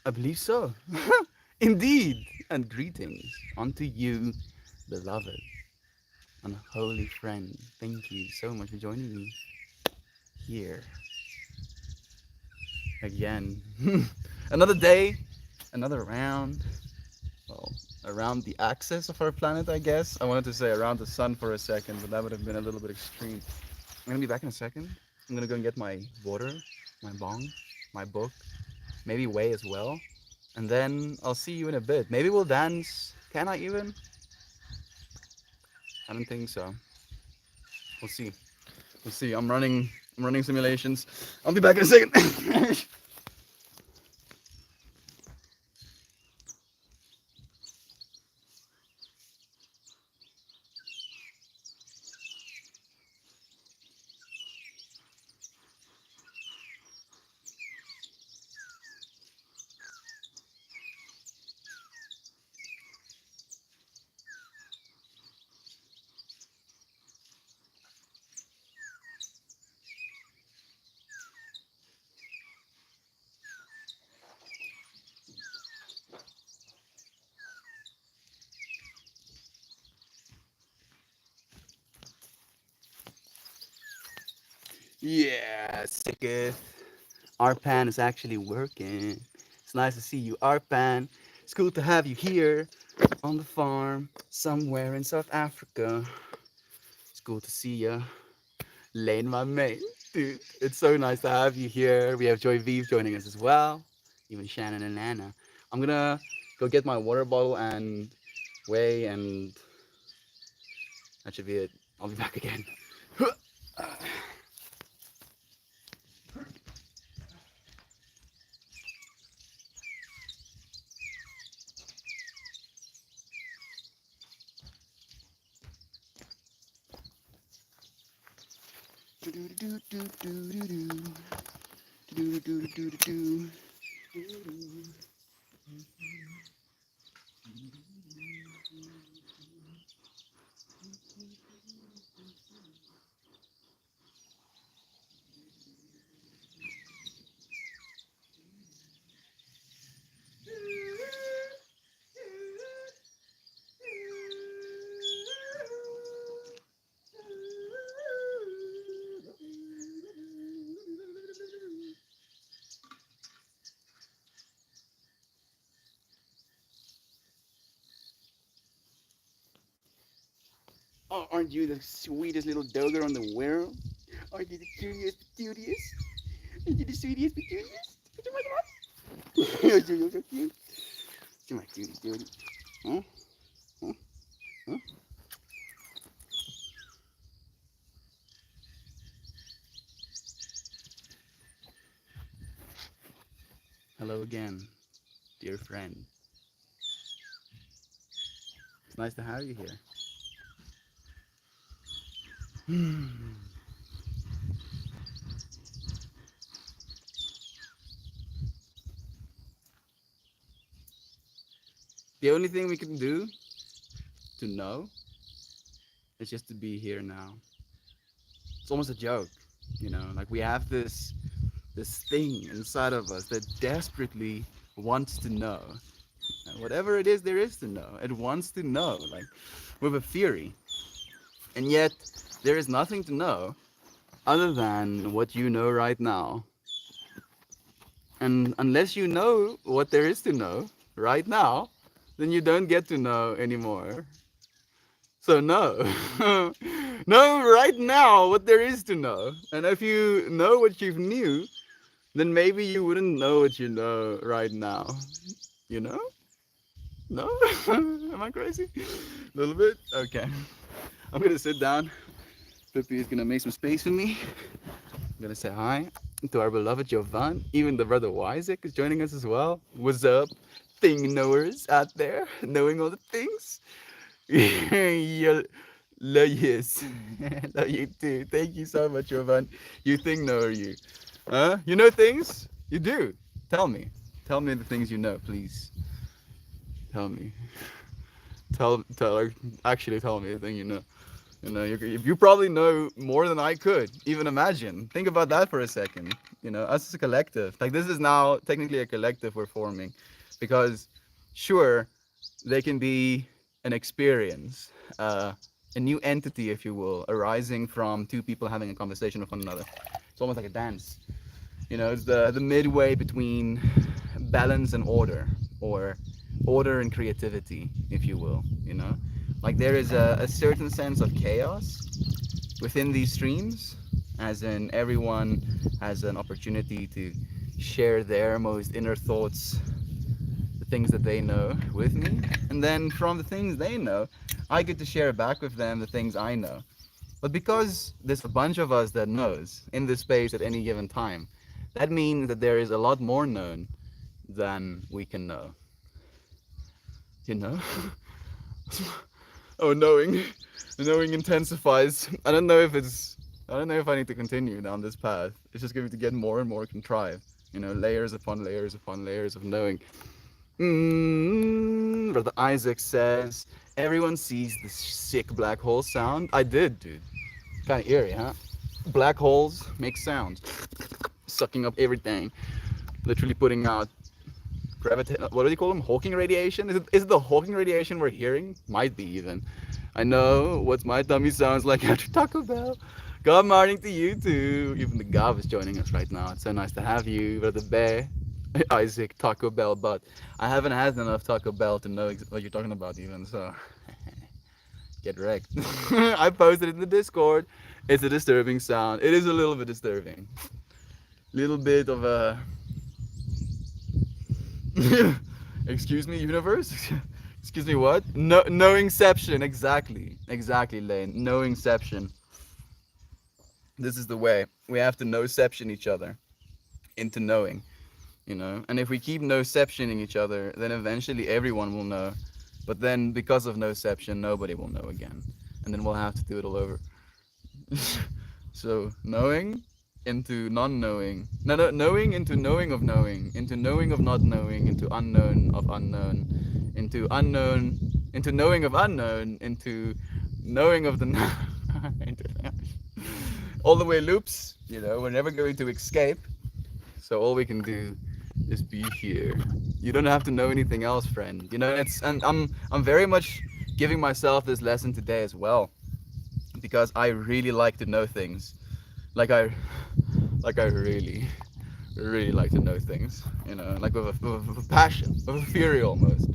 I believe so. Indeed. And greetings unto you, beloved and holy friend. Thank you so much for joining me here again. Another day, another round. Well, around the axis of our planet, I guess. I wanted to say around the sun for a second, but that would have been a little bit extreme. I'm gonna be back in a second. I'm gonna go and get my water, my bong, my book, maybe Whey as well. And then I'll see you in a bit. Maybe we'll dance. Can I even? I don't think so. We'll see. We'll see. I'm running simulations. I'll be back in a second. Yeah, sicketh. Arpan is actually working. It's nice to see you, Arpan. It's cool to have you here on the farm somewhere in South Africa. It's cool to see you. Lane, my mate. Dude, it's so nice to have you here. We have Joy Vive joining us as well. Even Shannon and Anna. I'm gonna go get my water bottle and Whey, and that should be it. I'll be back again. Oh, aren't you the sweetest little dogger on the world? Aren't you the cutest, cutest? Aren't you the sweetest, cutest? You're so cute. You're my cutie, cutie. Huh? Huh? Huh? Hello again, dear friend. It's nice to have you here. The only thing we can do to know is just to be here now. It's almost a joke, you know. Like we have this thing inside of us that desperately wants to know. And whatever it is there is to know, it wants to know, like with a theory. And yet, there is nothing to know other than what you know right now. And unless you know what there is to know right now, then you don't get to know anymore. So know. Know right now what there is to know. And if you know what you knew, then maybe you wouldn't know what you know right now. You know? No? Am I crazy? A little bit? Okay. I'm gonna sit down. Pippi is gonna make some space for me. I'm gonna say hi to our beloved Jovan. Even the brother Isaac is joining us as well. What's up, thing knowers out there, knowing all the things? Yeah, love yes. Love you too. Thank you so much, Jovan. You thing knower, you. Huh? You know things? You do. Tell me. Tell me the things you know, please. Tell me. Tell. Actually, tell me the thing you know. You know, you probably know more than I could even imagine. Think about that for a second. You know, us as a collective, like this is now technically a collective we're forming, because sure, they can be an experience, a new entity, if you will, arising from two people having a conversation with one another. It's almost like a dance. You know, it's the midway between balance and order, or order and creativity, if you will. You know, like there is a certain sense of chaos within these streams, as in everyone has an opportunity to share their most inner thoughts, the things that they know with me, and then from the things they know, I get to share back with them the things I know. But because there's a bunch of us that knows in this space at any given time, that means that there is a lot more known than we can know. You know? Oh, knowing intensifies. I don't know if I need to continue down this path. It's just going to get more and more contrived. You know, layers upon layers upon layers of knowing. Brother Isaac says, everyone sees the sick black hole sound. I did, dude. Kind of eerie, huh? Black holes make sounds, sucking up everything, literally putting out what do you call them? Hawking radiation? Is it the Hawking radiation we're hearing? Might be even. I know what my tummy sounds like after Taco Bell. Good morning to you too. Even the Gav is joining us right now. It's so nice to have you, Brother Bear. Isaac, Taco Bell, but I haven't had enough Taco Bell to know what you're talking about even, so get wrecked. I posted it in the Discord. It's a disturbing sound. It is a little bit disturbing. Little bit of a excuse me, universe. Excuse me, what? No, knowingception. Exactly, Lane. Knowingception. This is the way we have to knowception each other into knowing, you know. And if we keep knowceptioning each other, then eventually everyone will know. But then, because of knowception, nobody will know again, and then we'll have to do it all over. So knowing into non-knowing, no, knowing into knowing of knowing, into knowing of not knowing, into unknown of unknown, into unknown, into knowing of unknown, into knowing of the all the way loops. You know, we're never going to escape. So all we can do is be here. You don't have to know anything else, friend. You know, and I'm very much giving myself this lesson today as well, because I really like to know things. Like I really, really like to know things. You know, like with a passion, with a fury almost,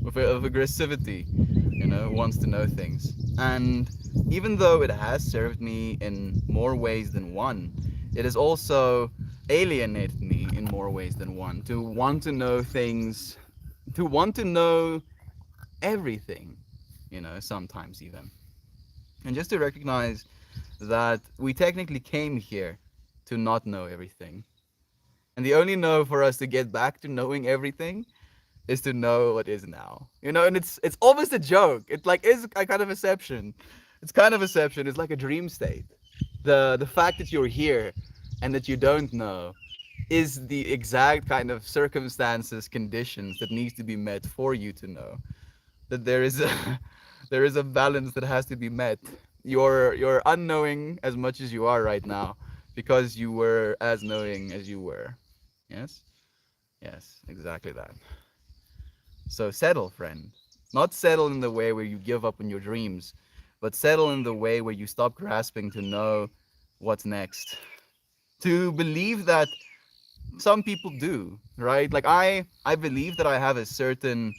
with aggressivity. You know, wants to know things. And even though it has served me in more ways than one, it has also alienated me in more ways than one. To want to know things, to want to know everything, you know, sometimes even. And just to recognize that we technically came here to not know everything. And the only know for us to get back to knowing everything is to know what is now. You know, and it's almost a joke. It like is a kind of exception. It's kind of exception. It's like a dream state. The fact that you're here and that you don't know is the exact kind of circumstances, conditions that needs to be met for you to know that there is a there is a balance that has to be met. You're unknowing as much as you are right now because you were as knowing as you were. Yes? Yes, exactly that. So settle, friend. Not settle in the way where you give up on your dreams, but settle in the way where you stop grasping to know what's next. To believe that some people do, right? Like I believe that I have a certain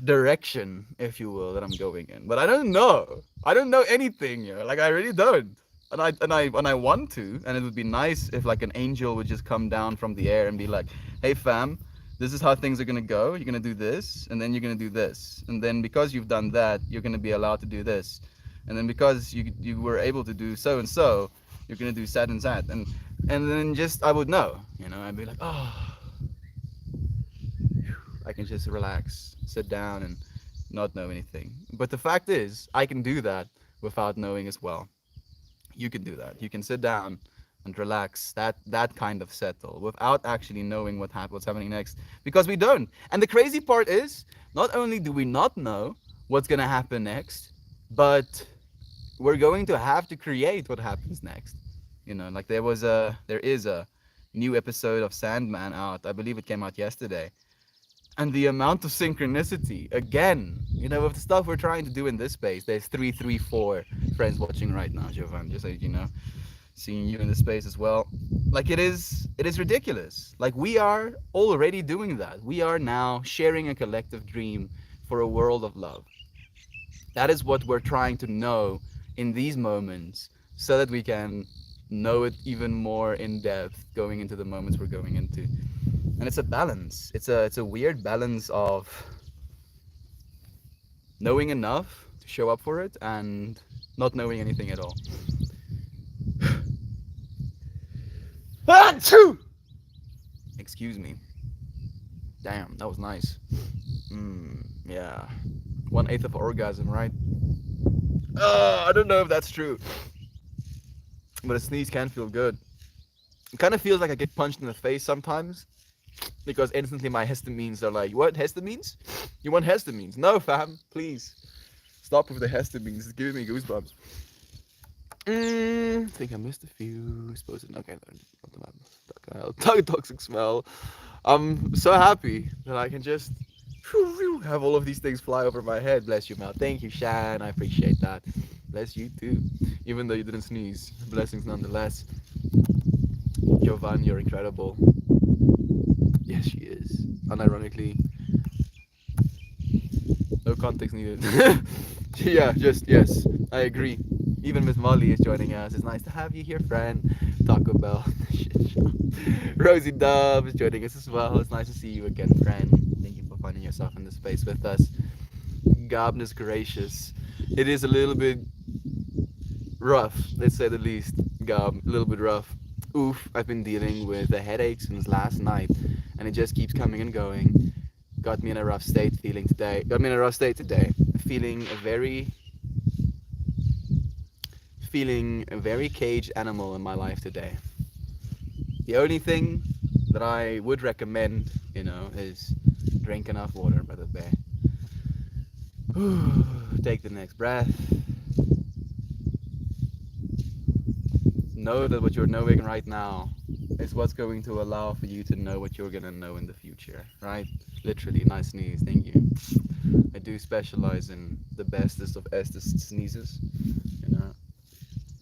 direction, if you will, that I'm going in. But I don't know. I don't know anything, you know? Like I really don't. And I want to, and it would be nice if like an angel would just come down from the air and be like, "Hey fam, this is how things are gonna go. You're gonna do this, and then you're gonna do this, and then because you've done that, you're gonna be allowed to do this, and then because you were able to do so and so, you're gonna do that and that, and then just I would know, you know, I'd be like, oh, I can just relax, sit down, and not know anything. But the fact is, I can do that without knowing as well. You can do that. You can sit down and relax, that kind of settle without actually knowing what's happening next, because we don't. And the crazy part is, not only do we not know what's gonna happen next, but we're going to have to create what happens next. Like there is a new episode of Sandman out. I believe it came out yesterday. And the amount of synchronicity, again, with the stuff we're trying to do in this space, there's 334 friends watching right now, Jovan, just so you know, seeing you in the space as well. Like it is ridiculous. Like we are already doing that. We are now sharing a collective dream for a world of love. That is what we're trying to know in these moments so that we can know it even more in depth going into the moments we're going into. And it's a balance. It's a weird balance of knowing enough to show up for it and not knowing anything at all. Achoo! Excuse me. Damn, that was nice. Yeah. 1/8 of orgasm, right? I don't know if that's true, but a sneeze can feel good. It kind of feels like I get punched in the face sometimes because instantly my histamines are like, what, histamines? You want histamines? No, fam, please. Stop with the histamines. It's giving me goosebumps. I think I missed a few. Suppose it. Okay, not the toxic smell. I'm so happy that I can just have all of these things fly over my head. Bless you, Mel. Thank you, Shan. I appreciate that. Bless you too. Even though you didn't sneeze, blessings nonetheless. Jovan, you're incredible. Yes, she is. Unironically, no context needed. Yeah, just yes, I agree. Even Miss Molly is joining us. It's nice to have you here, friend. Taco Bell. Rosie Dove is joining us as well. It's nice to see you again, friend. Thank you for finding yourself in the space with us. Goodness gracious. It is a little bit rough, let's say the least. Gob, a little bit rough. Oof, I've been dealing with a headache since last night, and it just keeps coming and going. Got me in a rough state feeling today. Got me in a rough state today. Feeling a very caged animal in my life today. The only thing that I would recommend, is drink enough water by the bay. Take the next breath. Know that what you're knowing right now is what's going to allow for you to know what you're gonna know in the future, right? Literally, nice sneeze, thank you. I do specialize in the bestest of estest sneezes, you know.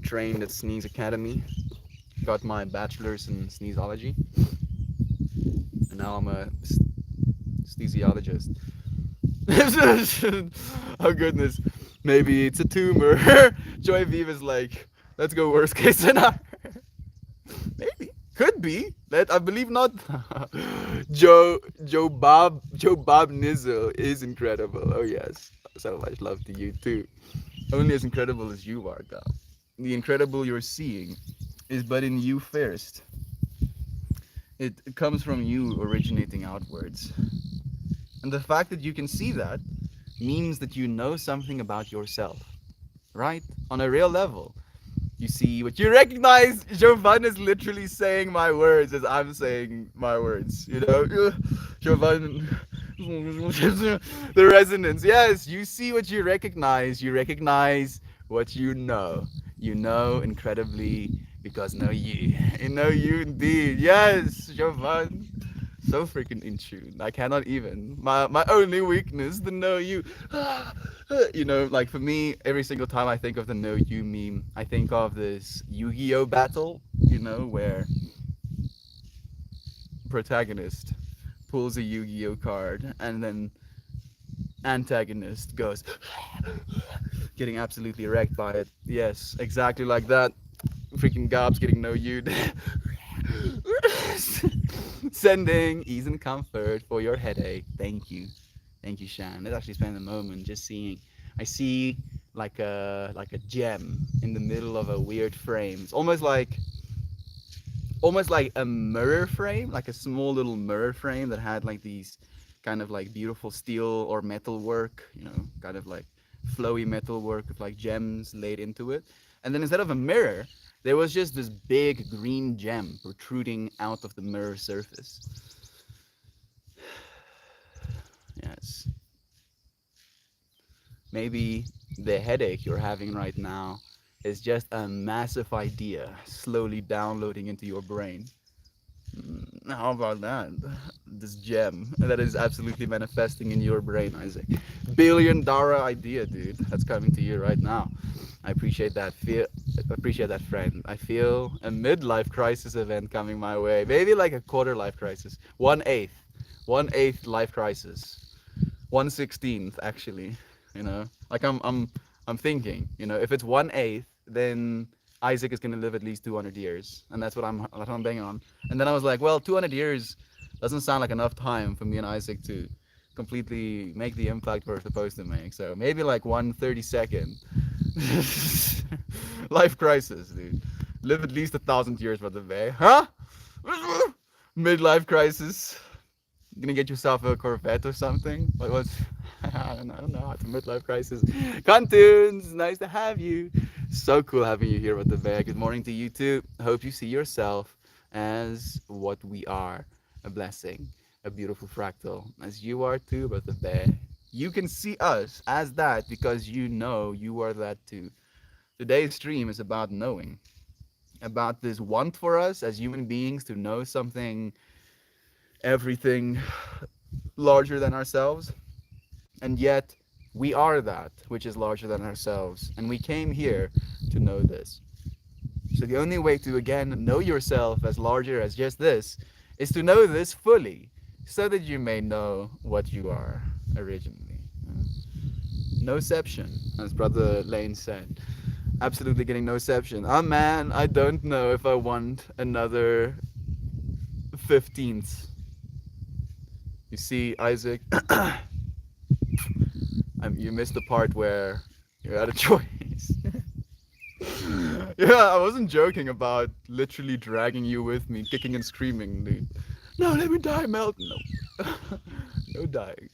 Trained at Sneeze Academy, got my bachelor's in sneezology, and now I'm a sneeziologist. Oh goodness, maybe it's a tumor. Joy Viva's like, let's go worst case scenario. Maybe, could be. That I believe not. Joe Bob Nizzle is incredible. Oh yes, so much love to you too. Only as incredible as you are, God. The incredible you're seeing is but in you first. It comes from you originating outwards. And the fact that you can see that means that you know something about yourself, right? On a real level. You see what you recognize. Jovan is literally saying my words as I'm saying my words. Jovan, the resonance. Yes, you see what you recognize. You recognize what you know. You know incredibly because know you. You know you indeed. Yes, Jovan. So freaking in tune. I cannot even. My only weakness, the know you. Like for me, every single time I think of the know you meme, I think of this Yu-Gi-Oh battle, where protagonist pulls a Yu-Gi-Oh card and then antagonist goes getting absolutely wrecked by it. Yes, exactly like that. Freaking Gob's getting no you. Sending ease and comfort for your headache. Thank you. Thank you, Shan. Let's actually spend a moment just seeing. I see like a gem in the middle of a weird frame. It's almost like a mirror frame, like a small little mirror frame that had like these kind of like beautiful steel or metal work, kind of like flowy metal work with like gems laid into it. And then instead of a mirror, there was just this big green gem protruding out of the mirror surface. Yes. Maybe the headache you're having right now is just a massive idea slowly downloading into your brain. How about that? This gem that is absolutely manifesting in your brain, Isaac. $1 billion idea, dude. That's coming to you right now. I appreciate that. Appreciate that, friend. I feel a midlife crisis event coming my way. Maybe like a quarter life crisis. 1/8. 1/8 life crisis. 1/16th, actually. You know, like I'm thinking. You know, if it's 1/8, then Isaac is gonna live at least 200 years, and that's what I'm banging on. And then I was like, well, 200 years doesn't sound like enough time for me and Isaac to completely make the impact we're supposed to make. So maybe like 1/32nd. Life crisis, dude. Live at least 1,000 years, brother Bay. Huh? Midlife crisis. Gonna get yourself a Corvette or something? What was? I don't know. It's a midlife crisis. Cartoons, nice to have you. So cool having you here with the bear. Good morning to you too. Hope you see yourself as what we are, a blessing, a beautiful fractal, as you are too, but the bear. You can see us as that because you know you are that too. Today's stream is about knowing, about this want for us as human beings to know something, everything larger than ourselves, and yet we are that which is larger than ourselves, and we came here to know this. So the only way to again know yourself as larger as just this is to know this fully, so that you may know what you are originally. Noception, as Brother Lane said. Absolutely getting noception. Oh man, I don't know if I want another 15th. You see, Isaac, you missed the part where you had a choice. Yeah, I wasn't joking about literally dragging you with me, kicking and screaming, dude. No, let me die, Melton. No. No dying.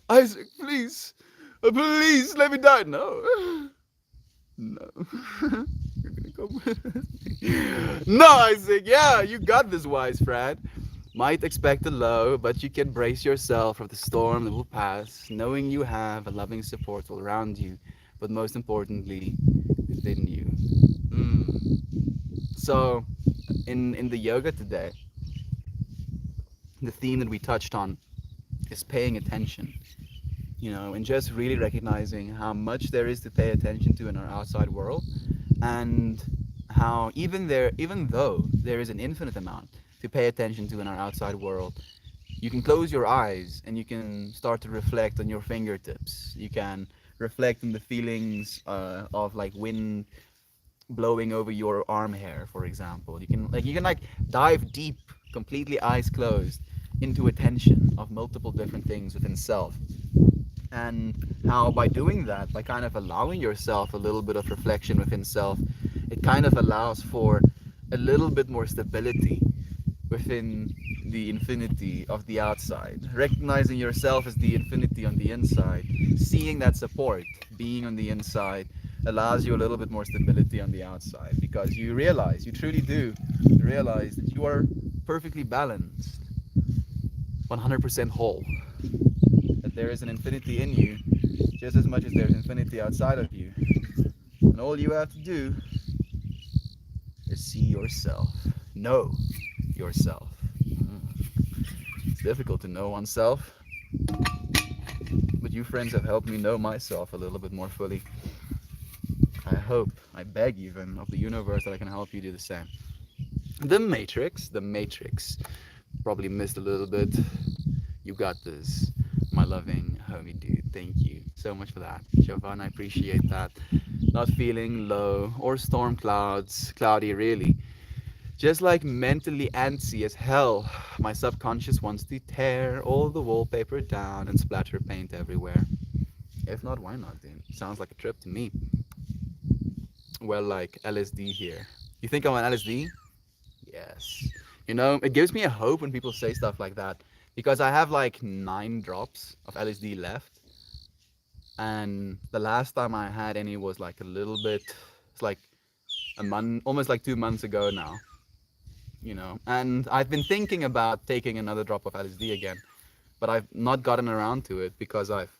Isaac, please. Please, let me die. No. No. You're gonna come with me. No, Isaac. Yeah, you got this, wise friend. Might expect a low, but you can brace yourself for the storm that will pass, knowing you have a loving support all around you, but most importantly, within you. Mm. So, in the yoga today, the theme that we touched on is paying attention, and just really recognizing how much there is to pay attention to in our outside world, and how even though there is an infinite amount to pay attention to in our outside world, you can close your eyes and you can start to reflect on your fingertips. You can reflect on the feelings of like wind blowing over your arm hair, for example. You can dive deep, completely eyes closed, into attention of multiple different things within self. And how by doing that, by kind of allowing yourself a little bit of reflection within self, it kind of allows for a little bit more stability within the infinity of the outside. Recognizing yourself as the infinity on the inside, seeing that support, being on the inside, allows you a little bit more stability on the outside, because you truly do realize that you are perfectly balanced, 100% whole, that there is an infinity in you just as much as there's infinity outside of you. And all you have to do is see yourself, know yourself. It's difficult to know oneself, but you friends have helped me know myself a little bit more fully. I hope, I beg even of the universe that I can help you do the same. The Matrix. Probably missed a little bit. You got this, my loving homie dude. Thank you so much for that, Jovan. I appreciate that. Not feeling low or storm cloudy really. Just like mentally antsy as hell, my subconscious wants to tear all the wallpaper down and splatter paint everywhere. If not, why not, dude? Sounds like a trip to me. Well, like LSD here. You think I'm on LSD? Yes. It gives me a hope when people say stuff like that, because I have like 9 drops of LSD left, and the last time I had any was like a little bit. It's like a month, almost like 2 months ago now. And I've been thinking about taking another drop of LSD again, but I've not gotten around to it because I've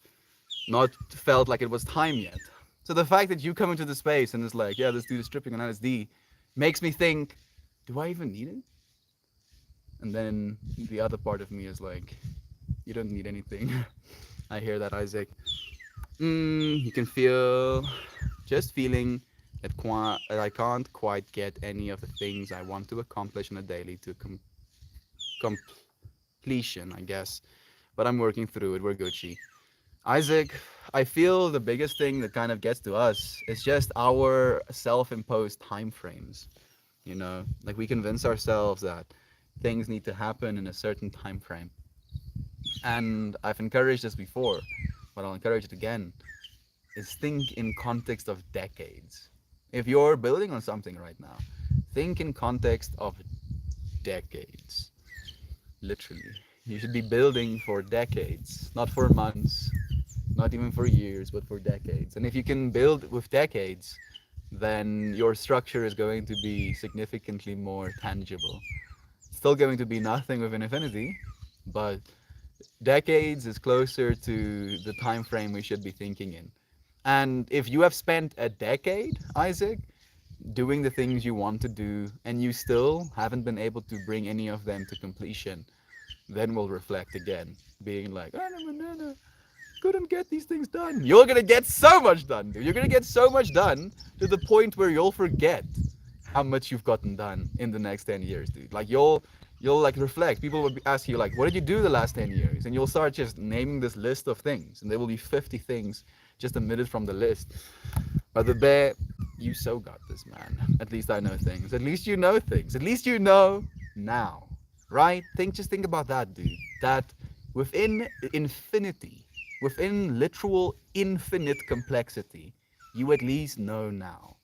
not felt like it was time yet. So the fact that you come into the space and it's like, yeah, this dude is tripping on LSD, makes me think, do I even need it? And then the other part of me is like, you don't need anything. I hear that, Isaac. You can feel, just feeling that I can't quite get any of the things I want to accomplish on a daily to completion, I guess. But I'm working through it. We're Gucci. Isaac, I feel the biggest thing that kind of gets to us is just our self-imposed time frames. You know, like we convince ourselves that things need to happen in a certain time frame. And I've encouraged this before, but I'll encourage it again, is think in context of decades. If you're building on something right now, think in context of decades. Literally. You should be building for decades, not for months, not even for years, but for decades. And if you can build with decades, then your structure is going to be significantly more tangible. Still going to be nothing with an infinity, but decades is closer to the time frame we should be thinking in. And if you have spent a decade, Isaac, doing the things you want to do and you still haven't been able to bring any of them to completion, then we'll reflect again, being like, "Ah, no, no, no, couldn't get these things done." You're gonna get so much done, dude. You're gonna get so much done to the point where you'll forget how much you've gotten done in the next 10 years, dude. Like you'll like reflect. People will ask you like, what did you do the last 10 years? And you'll start just naming this list of things, and there will be 50 things just omitted from the list. But the bear, you so got this, man. At least I know things. At least you know things. At least you know now, right? Just think about that, dude. That within infinity, within literal infinite complexity, you at least know now.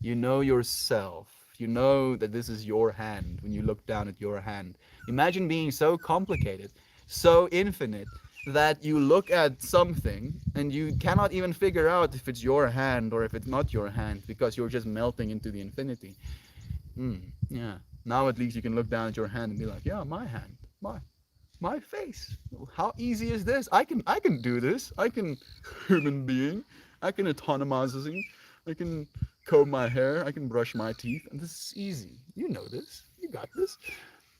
You know yourself. You know that this is your hand when you look down at your hand. Imagine being so complicated, so infinite, that you look at something and you cannot even figure out if it's your hand or if it's not your hand because you're just melting into the infinity. Yeah. Now at least you can look down at your hand and be like, yeah, my hand, my face. How easy is this? I can do this. I can human being. I can autonomizing. I can comb my hair. I can brush my teeth. And this is easy. You know this. You got this.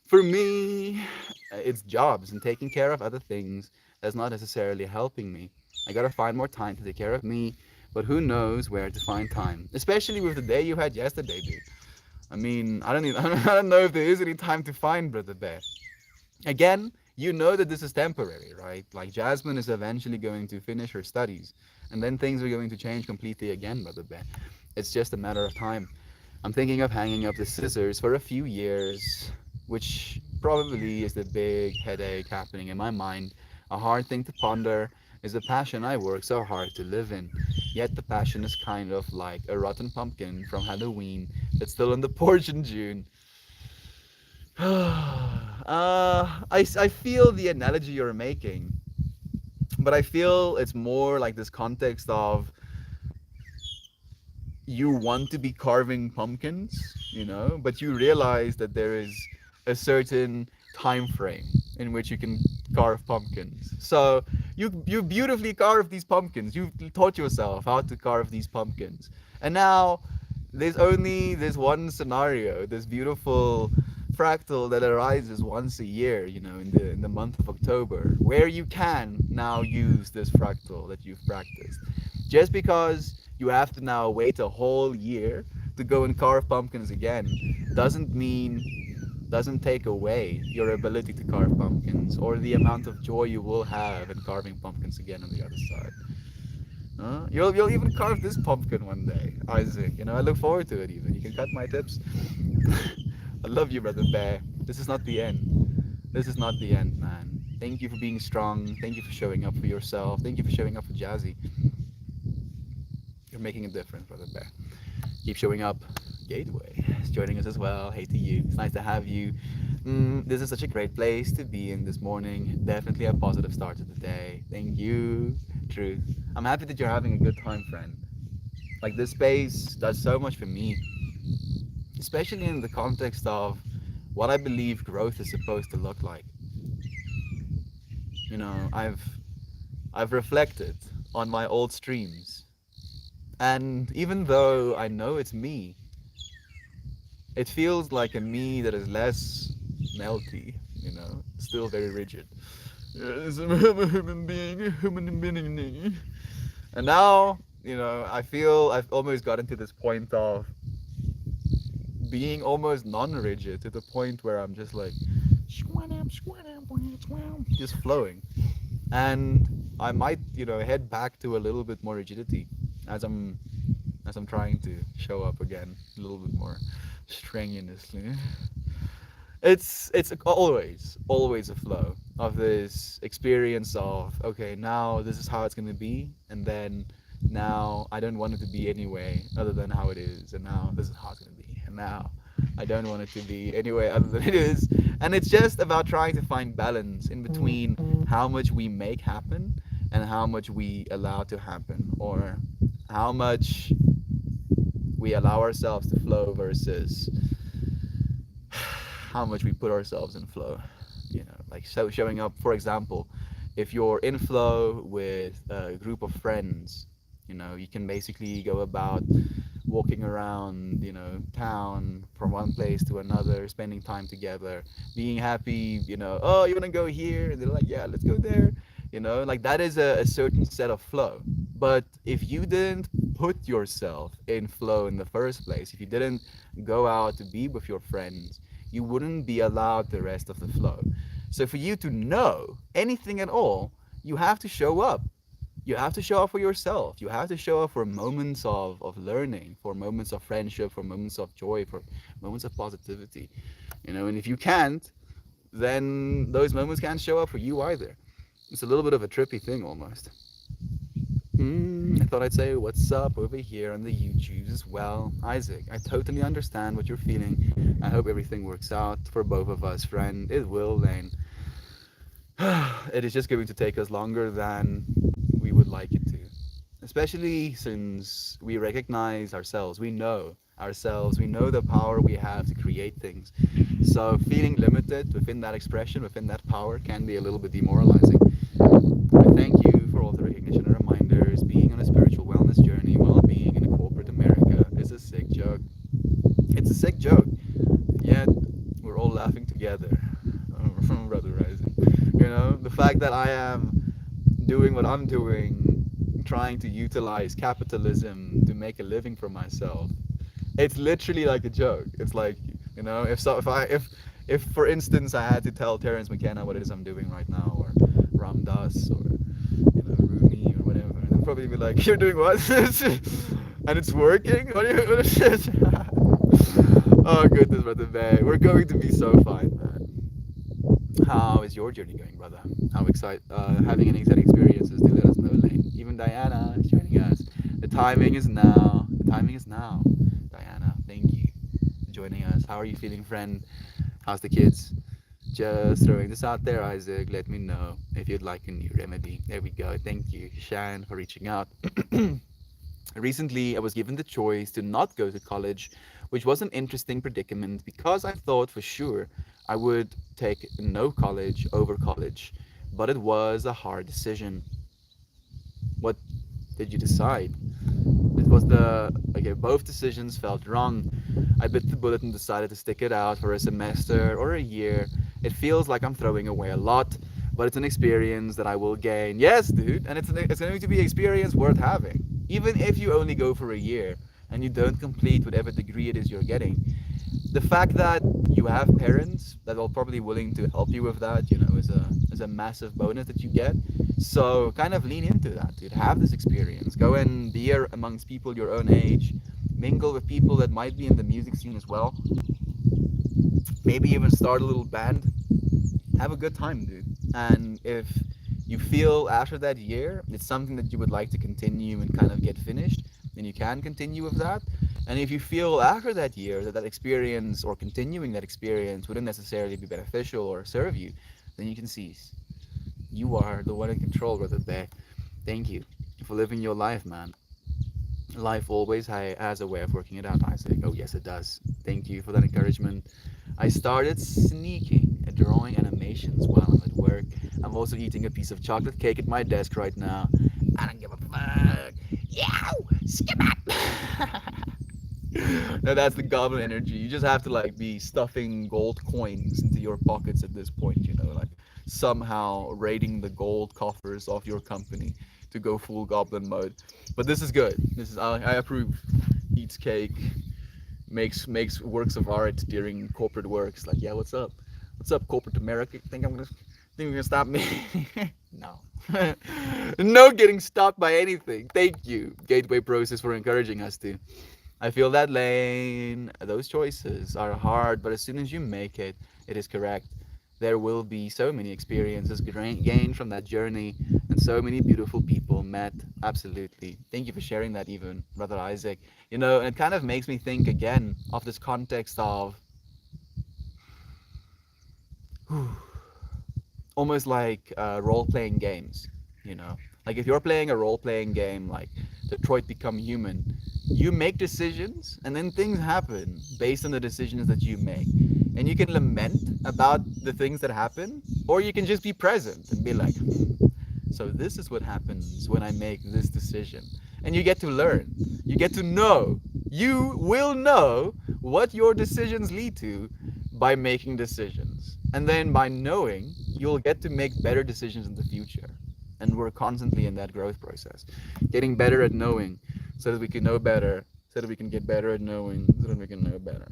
For me, it's jobs and taking care of other things that's not necessarily helping me. I gotta find more time to take care of me, but who knows where to find time? Especially with the day you had yesterday, dude. I mean, I don't even, I don't know if there is any time to find Brother Bear. Again, you know that this is temporary, right? Like Jasmine is eventually going to finish her studies, and then things are going to change completely again, Brother Bear. It's just a matter of time. I'm thinking of hanging up the scissors for a few years, which probably is the big headache happening in my mind. A hard thing to ponder is a passion I work so hard to live in. Yet the passion is kind of like a rotten pumpkin from Halloween that's still on the porch in June. I feel the analogy you're making, but I feel it's more like this context of you want to be carving pumpkins, but you realize that there is a certain time frame in which you can carve pumpkins. So you beautifully carve these pumpkins. You've taught yourself how to carve these pumpkins. And now there's only this one scenario, this beautiful fractal that arises once a year, in the month of October, where you can now use this fractal that you've practiced. Just because you have to now wait a whole year to go and carve pumpkins again doesn't take away your ability to carve pumpkins or the amount of joy you will have in carving pumpkins again on the other side. You'll even carve this pumpkin one day, Isaac. I look forward to it even. You can cut my tips. I love you, Brother Bear. This is not the end. This is not the end, man. Thank you for being strong. Thank you for showing up for yourself. Thank you for showing up for Jazzy. You're making a difference, Brother Bear. Keep showing up. Gateway is joining us as well. Hey to you. It's nice to have you. This is such a great place to be in this morning. Definitely a positive start to the day. Thank you. Truth. I'm happy that you're having a good time, friend. Like this space does so much for me, especially in the context of what I believe growth is supposed to look like. I've I've reflected on my old streams. And even though I know it's me, it feels like a me that is less melty, still very rigid. Yes, I'm a human being, a human being. And now, I feel I've almost gotten to this point of being almost non-rigid to the point where I'm just like just flowing. And I might, head back to a little bit more rigidity as I'm trying to show up again a little bit more strenuously. It's always a flow of this experience of, okay, now this is how it's going to be, and then now I don't want it to be any way other than how it is, and now this is how it's going to be, and now I don't want it to be any way other than it is. And it's just about trying to find balance in between how much we make happen and how much we allow to happen, or how much we allow ourselves to flow versus how much we put ourselves in flow. Like, so showing up, for example, if you're in flow with a group of friends, you can basically go about walking around, town from one place to another, spending time together, being happy, oh, you want to go here? And they're like, yeah, let's go there. Like, that is a certain set of flow. But if you didn't put yourself in flow in the first place, if you didn't go out to be with your friends, you wouldn't be allowed the rest of the flow. So for you to know anything at all, you have to show up. You have to show up for yourself. You have to show up for moments of learning, for moments of friendship, for moments of joy, for moments of positivity. And if you can't, then those moments can't show up for you either. It's a little bit of a trippy thing almost. I thought I'd say what's up over here on the YouTubes as well. Isaac, I totally understand what you're feeling. I hope everything works out for both of us, friend. It will, Lane. It is just going to take us longer than we would like it to. Especially since we recognize ourselves, we know ourselves, we know the power we have to create things. So feeling limited within that expression, within that power, can be a little bit demoralizing. I thank you for all the recognition and reminders. Being on a spiritual wellness journey while being in a corporate America is a sick joke. It's a sick joke, yet we're all laughing together. Brother Rising. The fact that I am doing what I'm doing, trying to utilize capitalism to make a living for myself, it's literally like a joke. It's like, if for instance I had to tell Terence McKenna what it is I'm doing right now, or Ram Dass, or Rumi, or whatever, they'd probably be like, "You're doing what?" And it's working. What is it? Oh goodness, brother Bay, we're going to be so fine, man. How is your journey going, brother? How excited? Having any exciting experiences? Do let us know, Lane. Even Diana is joining us. The timing is now. The timing is now. Diana, thank you for joining us. How are you feeling, friend? How's the kids? Just throwing this out there, Isaac. Let me know if you'd like a new remedy. There we go. Thank you, Shan, for reaching out. Recently, I was given the choice to not go to college, which was an interesting predicament because I thought for sure I would take no college over college, but it was a hard decision. What did you decide? It was okay, both decisions felt wrong. I bit the bullet and decided to stick it out for a semester or a year. It feels like I'm throwing away a lot, but it's an experience that I will gain. Yes, dude, and it's going to be an experience worth having. Even if you only go for a year and you don't complete whatever degree it is you're getting, the fact that you have parents that are probably willing to help you with that, is a massive bonus that you get. So kind of lean into that, dude. Have this experience. Go and be amongst people your own age. Mingle with people that might be in the music scene as well. Maybe even start a little band. Have a good time, dude. And if you feel after that year it's something that you would like to continue and kind of get finished, then you can continue with that. And if you feel after that year that experience or continuing that experience wouldn't necessarily be beneficial or serve you, then you can cease. You are the one in control, brother Bear. Thank you for living your life, man. Life always has a way of working it out, Isaac. Oh, yes, it does. Thank you for that encouragement. I started sneaking at drawing animations while I'm at work. I'm I'm also eating a piece of chocolate cake at my desk right now. I don't give a fuck. Yow! Skip it! No, that's the goblin energy. You just have to like be stuffing gold coins into your pockets at this point, you know, like somehow raiding the gold coffers of your company to go full goblin mode. But this is good. This is I approve. Eats cake, makes works of art during corporate works. Like, yeah, what's up? What's up, corporate America? Think you're gonna stop me? No. No getting stopped by anything. Thank you, Gateway Process, for encouraging us to. I feel that, Lane. Those choices are hard, but as soon as you make it, it is correct. There will be so many experiences gained from that journey and so many beautiful people met. Absolutely. Thank you for sharing that, even, Brother Isaac. You know, and it kind of makes me think again of this context of almost like role playing games, you know? Like if you're playing a role playing game like Detroit Become Human, you make decisions and then things happen based on the decisions that you make. And you can lament about the things that happen, or you can just be present and be like, so this is what happens when I make this decision. And you get to learn. You get to know. You will know what your decisions lead to by making decisions. And then by knowing, you'll get to make better decisions in the future. And we're constantly in that growth process, getting better at knowing so that we can know better, so that we can get better at knowing, so that we can know better.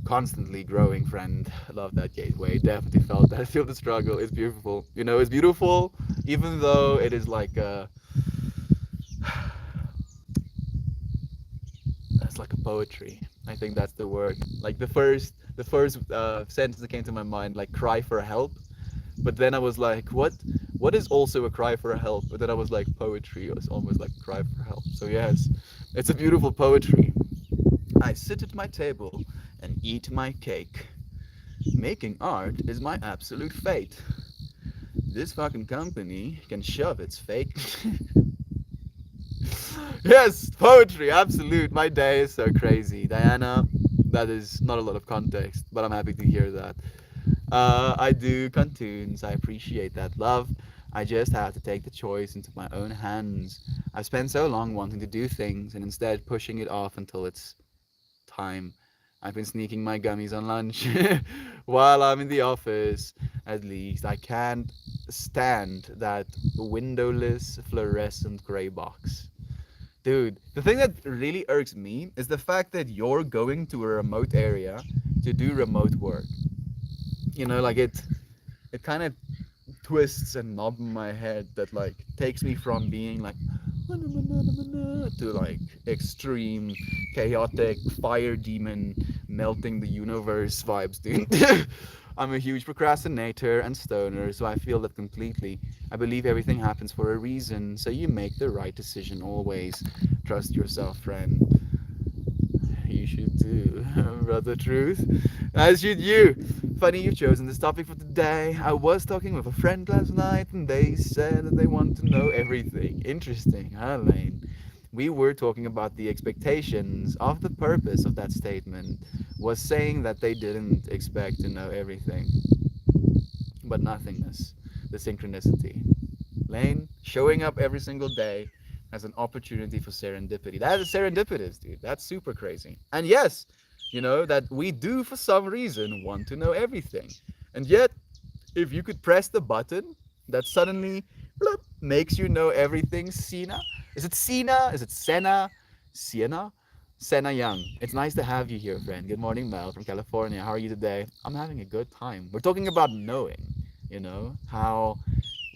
Constantly growing, friend. I love that, Gateway. Definitely felt that. I feel the struggle. It's beautiful. You know, it's beautiful, even though it is like that's like a poetry. I think that's the word. Like the first sentence that came to my mind, like cry for help. But then I was like, what is also a cry for help? But then I was like, poetry is almost like a cry for help. So yes, it's a beautiful poetry. I sit at my table and eat my cake. Making art is my absolute fate. This fucking company can shove its fake. Yes, poetry, absolute. My day is so crazy. Diana, that is not a lot of context, but I'm happy to hear that. I do cartoons. I appreciate that love. I just have to take the choice into my own hands. I've spent so long wanting to do things and instead pushing it off until it's time. I've been sneaking my gummies on lunch while I'm in the office. At least I can't stand that windowless fluorescent gray box. Dude, the thing that really irks me is the fact that you're going to a remote area to do remote work. You know, like it kind of twists a knob in my head that like takes me from being like to like extreme chaotic fire demon melting the universe vibes, dude. I'm a huge procrastinator and stoner, so I feel that completely. I believe everything happens for a reason, so you make the right decision always. Trust yourself, friend. You should too, brother Truth. As should you. Funny you've chosen this topic for today. I was talking with a friend last night and they said that they want to know everything. Interesting, huh, Lane? We were talking about the expectations of the purpose of that statement was saying that they didn't expect to know everything, but nothingness, the synchronicity. Lane, showing up every single day as an opportunity for serendipity. That is serendipitous, dude. That's super crazy. And yes, you know, that we do for some reason want to know everything. And yet, if you could press the button that suddenly bloop, makes you know everything, Sina. Is it Sina? Is it Senna? Sienna? Senna Young. It's nice to have you here, friend. Good morning, Mel from California. How are you today? I'm having a good time. We're talking about knowing, you know, how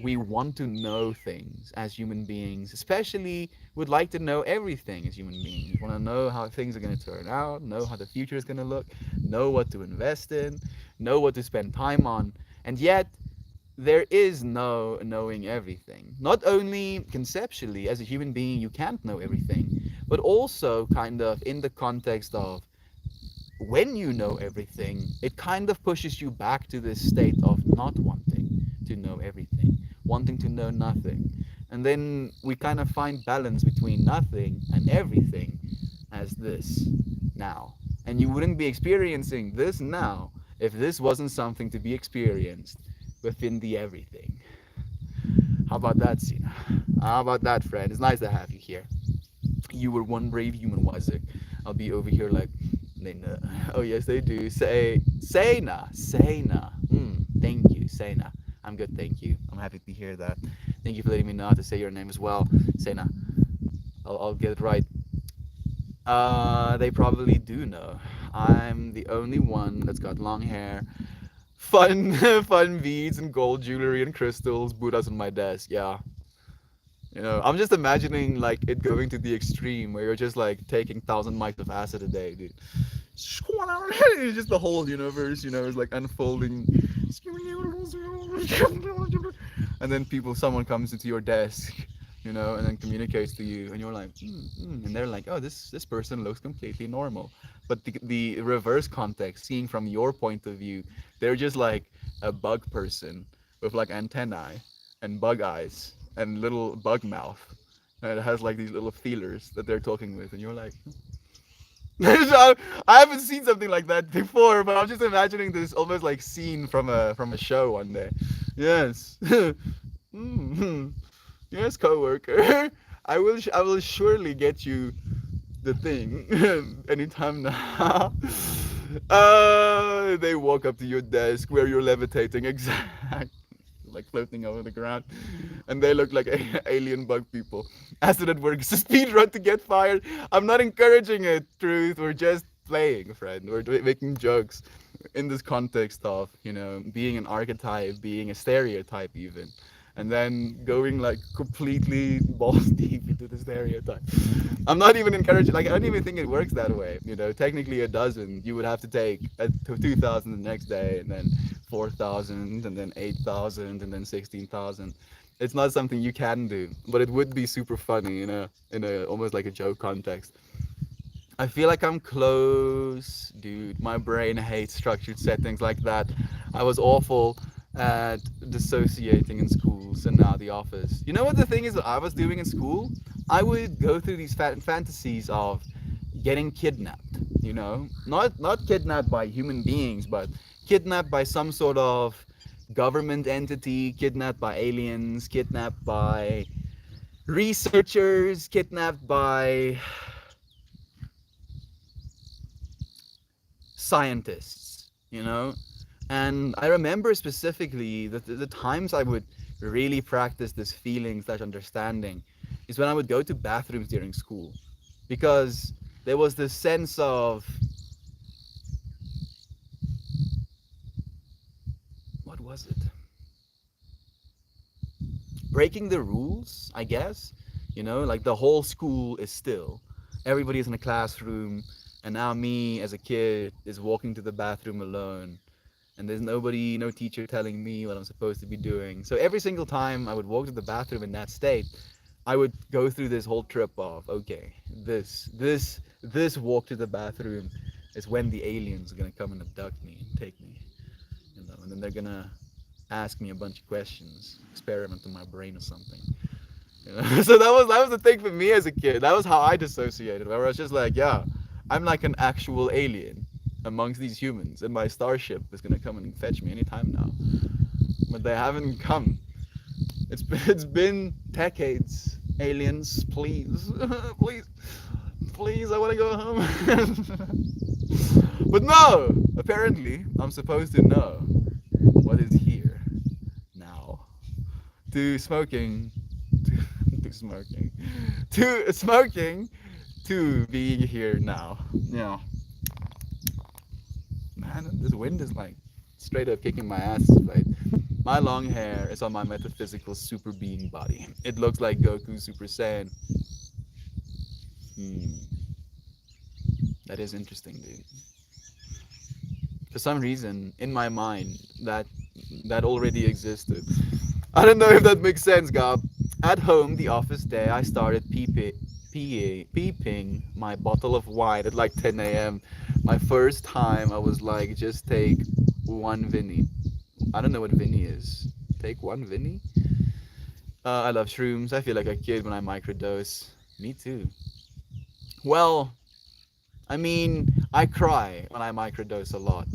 we want to know things as human beings, especially would like to know everything as human beings. Want to know how things are going to turn out, know how the future is going to look, know what to invest in, know what to spend time on. And yet, there is no knowing everything. Not only conceptually, as a human being, you can't know everything, but also kind of in the context of when you know everything, it kind of pushes you back to this state of not wanting to know everything, wanting to know nothing. And then we kind of find balance between nothing and everything as this now. And you wouldn't be experiencing this now if this wasn't something to be experienced within the everything. How about that, Sina? How about that, friend? It's nice to have you here. You were one brave human, was it? I'll be over here like, they know. Oh yes, they do. Sena, Sena. Thank you, Sena. I'm good, thank you. I'm happy to hear that. Thank you for letting me know how to say your name as well, Sena. I'll get it right. They probably do know. I'm the only one that's got long hair, fun, fun beads and gold jewelry and crystals, Buddhas on my desk. Yeah, I'm just imagining like it going to the extreme where you're just like taking 1,000 mics of acid a day, dude. It's just the whole universe, is like unfolding. And then someone comes into your desk, and then communicates to you, and you're like, and they're like, oh, this person looks completely normal. But the reverse context, seeing from your point of view, they're just like a bug person with like antennae and bug eyes and little bug mouth, and it has like these little feelers that they're talking with, and you're like, I haven't seen something like that before, but I'm just imagining this almost like scene from a show one day. Yes. Mhm. Yes, coworker. I will surely get you the thing anytime now. They walk up to your desk where you're levitating, exact, like floating over the ground, and they look like alien bug people. Acid at work is a speed run to get fired. I'm not encouraging it, Truth. We're just playing, friend. We're making jokes in this context of being an archetype, being a stereotype, even. And then going like completely balls deep into the stereotype. I'm not even encouraging. Like I don't even think it works that way. Technically it doesn't. You would have to take a 2,000 the next day, and then 4,000, and then 8,000, and then 16,000. It's not something you can do, but it would be super funny in a almost like a joke context. I feel like I'm close, dude. My brain hates structured settings like that. I was awful at dissociating in schools, and now the office. You know what the thing is that I was doing in school? I would go through these fantasies of getting kidnapped. Not kidnapped by human beings, but kidnapped by some sort of government entity, kidnapped by aliens, kidnapped by researchers, kidnapped by scientists, And I remember specifically that the times I would really practice this feeling slash understanding is when I would go to bathrooms during school. Because there was this sense of, what was it? Breaking the rules, I guess. Like the whole school is still. Everybody's in a classroom, and now me as a kid is walking to the bathroom alone, and there's nobody, no teacher telling me what I'm supposed to be doing. So every single time I would walk to the bathroom in that state, I would go through this whole trip of, okay, this walk to the bathroom is when the aliens are gonna come and abduct me and take me, and then they're gonna ask me a bunch of questions, experiment on my brain or something. So that was the thing for me as a kid. That was how I dissociated, where I was just like, yeah, I'm like an actual alien amongst these humans, and my starship is gonna come and fetch me anytime now. But they haven't come. It's been decades. Aliens, please, please, I want to go home. But no, apparently I'm supposed to know what is here now. To smoking, to smoking, to smoking, to being here now. Yeah. Man, this wind is like straight up kicking my ass. Right? My long hair is on my metaphysical super being body. It looks like Goku Super Saiyan. Hmm. That is interesting, dude. For some reason, in my mind, that already existed. I don't know if that makes sense, Gab. At home, the office day, I started peeping my bottle of wine at like 10 a.m. My first time, I was like, just take one Vinny. I don't know what Vinny is. Take one Vinny? I love shrooms. I feel like a kid when I microdose. Me too. Well, I mean, I cry when I microdose a lot.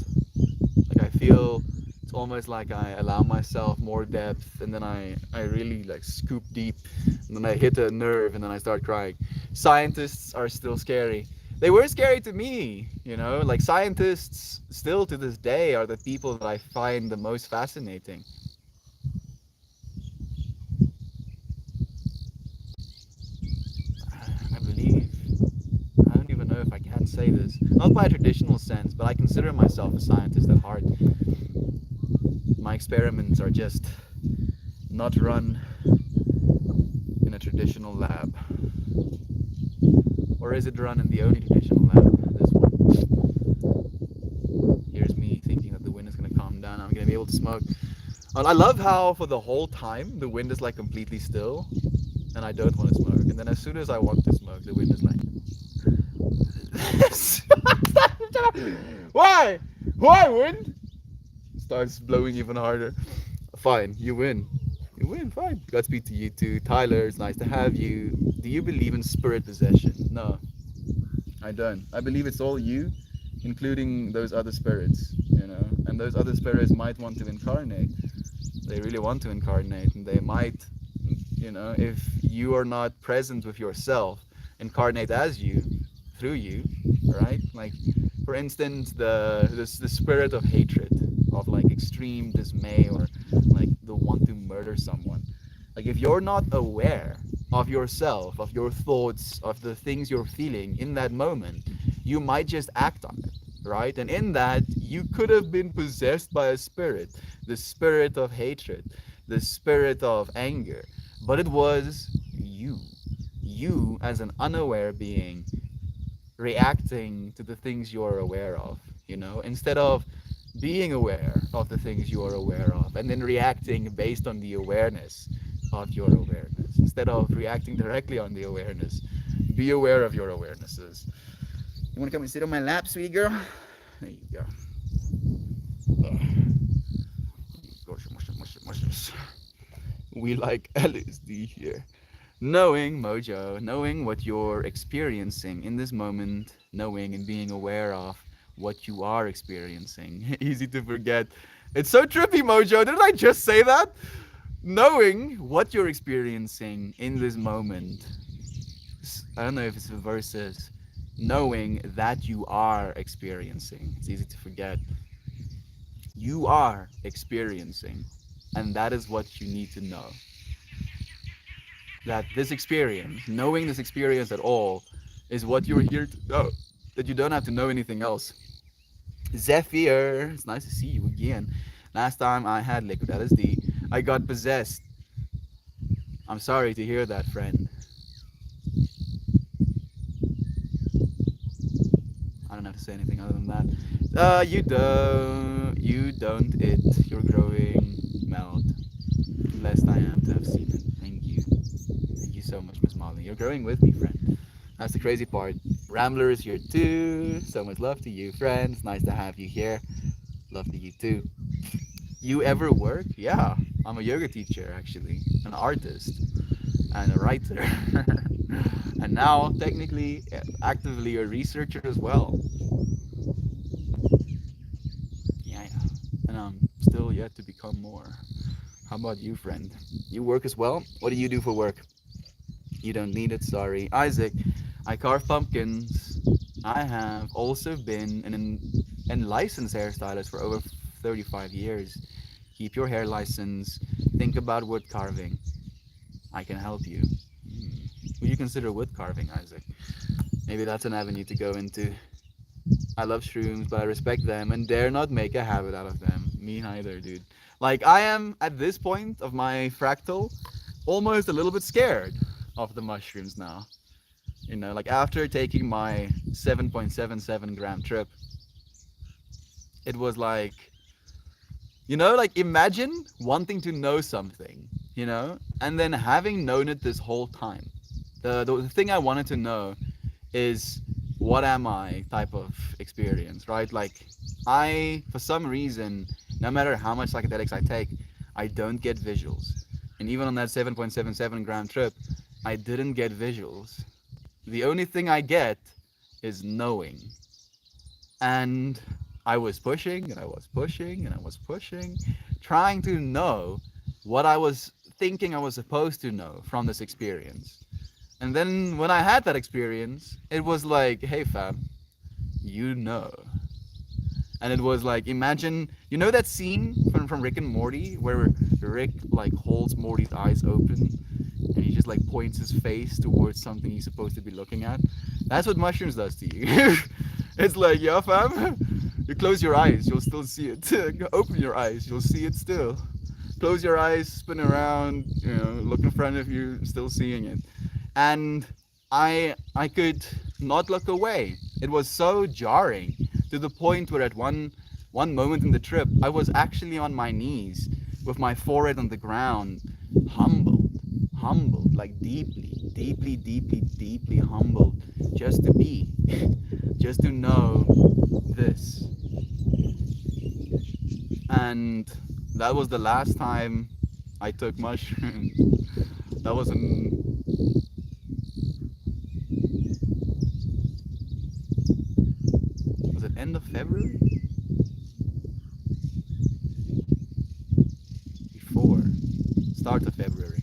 Like I feel It's almost like I allow myself more depth, and then I really like scoop deep, and then I hit a nerve, and then I start crying. Scientists are still scary. They were scary to me, you know. Like scientists, still to this day, are the people that I find the most fascinating. I believe. I don't even know if I can say this. Not by a traditional sense, but I consider myself a scientist at heart. My experiments are just not run in a traditional lab. Or is it run in the only traditional lab? This one. Here's me thinking that the wind is gonna calm down. I'm gonna be able to smoke. I love how for the whole time the wind is like completely still, and I don't want to smoke. And then as soon as I want to smoke, the wind is like, why? Why wind? Starts blowing even harder. Fine, you win. You win, fine. Godspeed to you too. Tyler, it's nice to have you. Do you believe in spirit possession? No, I don't. I believe it's all you, including those other spirits, you know. And those other spirits might want to incarnate. They really want to incarnate, and they might, you know, if you are not present with yourself, incarnate as you, through you, right? Like, for instance, the spirit of hatred, of like extreme dismay, or like the want to murder someone. Like, if you're not aware of yourself, of your thoughts, of the things you're feeling in that moment, you might just act on it, right? And in that, you could have been possessed by a spirit, the spirit of hatred, the spirit of anger, but it was you as an unaware being reacting to the things you're aware of, you know, instead of being aware of the things you're aware of and then reacting based on the awareness of your awareness. Instead of reacting directly on the awareness, be aware of your awarenesses. You want to come and sit on my lap, sweetie girl? There you go. We like LSD here. Knowing, Mojo, knowing what you're experiencing in this moment, knowing and being aware of what you are experiencing. Easy to forget. It's so trippy, Mojo. Didn't I just say that? Knowing what you're experiencing in this moment. I don't know if it's versus knowing that you are experiencing. It's easy to forget. You are experiencing, and that is what you need to know. That this experience, knowing this experience at all, is what you're here to know. That you don't have to know anything else. Zephyr, it's nice to see you again. Last time I had liquid LSD, I got possessed. I'm sorry to hear that, friend. I don't have to say anything other than that. You don't it. You're growing, Meld. Blessed I am to have seen it. Thank you. Thank you so much, Miss Molly. You're growing with me, friend. That's the crazy part. Rambler is here too. So much love to you, friends. Nice to have you here. Love to you too. You ever work? Yeah, I'm a yoga teacher actually, an artist, and a writer, and now technically actively a researcher as well. Yeah, yeah. And I'm still yet to become more. How about you, friend? You work as well? What do you do for work? You don't need it, sorry. Isaac, I carve pumpkins. I have also been an licensed hairstylist for over 35 years. Keep your hair license. Think about wood carving. I can help you. Would you consider wood carving, Isaac? Maybe that's an avenue to go into. I love shrooms, but I respect them and dare not make a habit out of them. Me neither, dude. Like, I am, at this point of my fractal, almost a little bit scared of the mushrooms now. You know, like after taking my 7.77 gram trip, it was like, you know, like imagine wanting to know something, you know, and then having known it this whole time. The thing I wanted to know is what am I type of experience, right? Like I, for some reason, no matter how much psychedelics I take, I don't get visuals. And even on that 7.77 gram trip, I didn't get visuals. The only thing I get is knowing. And I was pushing and I was pushing and I was pushing, trying to know what I was thinking I was supposed to know from this experience. And then when I had that experience, it was like, hey fam, you know. And it was like, imagine, you know that scene from Rick and Morty where Rick like holds Morty's eyes open and he just like points his face towards something he's supposed to be looking at? That's what mushrooms does to you. It's like, yeah fam, you close your eyes, you'll still see it. Open your eyes, you'll see it still. Close your eyes, spin around, look in front of you, still seeing it. And I could not look away. It was so jarring to the point where at one moment in the trip I was actually on my knees with my forehead on the ground, humbled, like deeply humbled, just to be, just to know this. And that was the last time I took mushrooms. That was in was it end of February? Before start of February,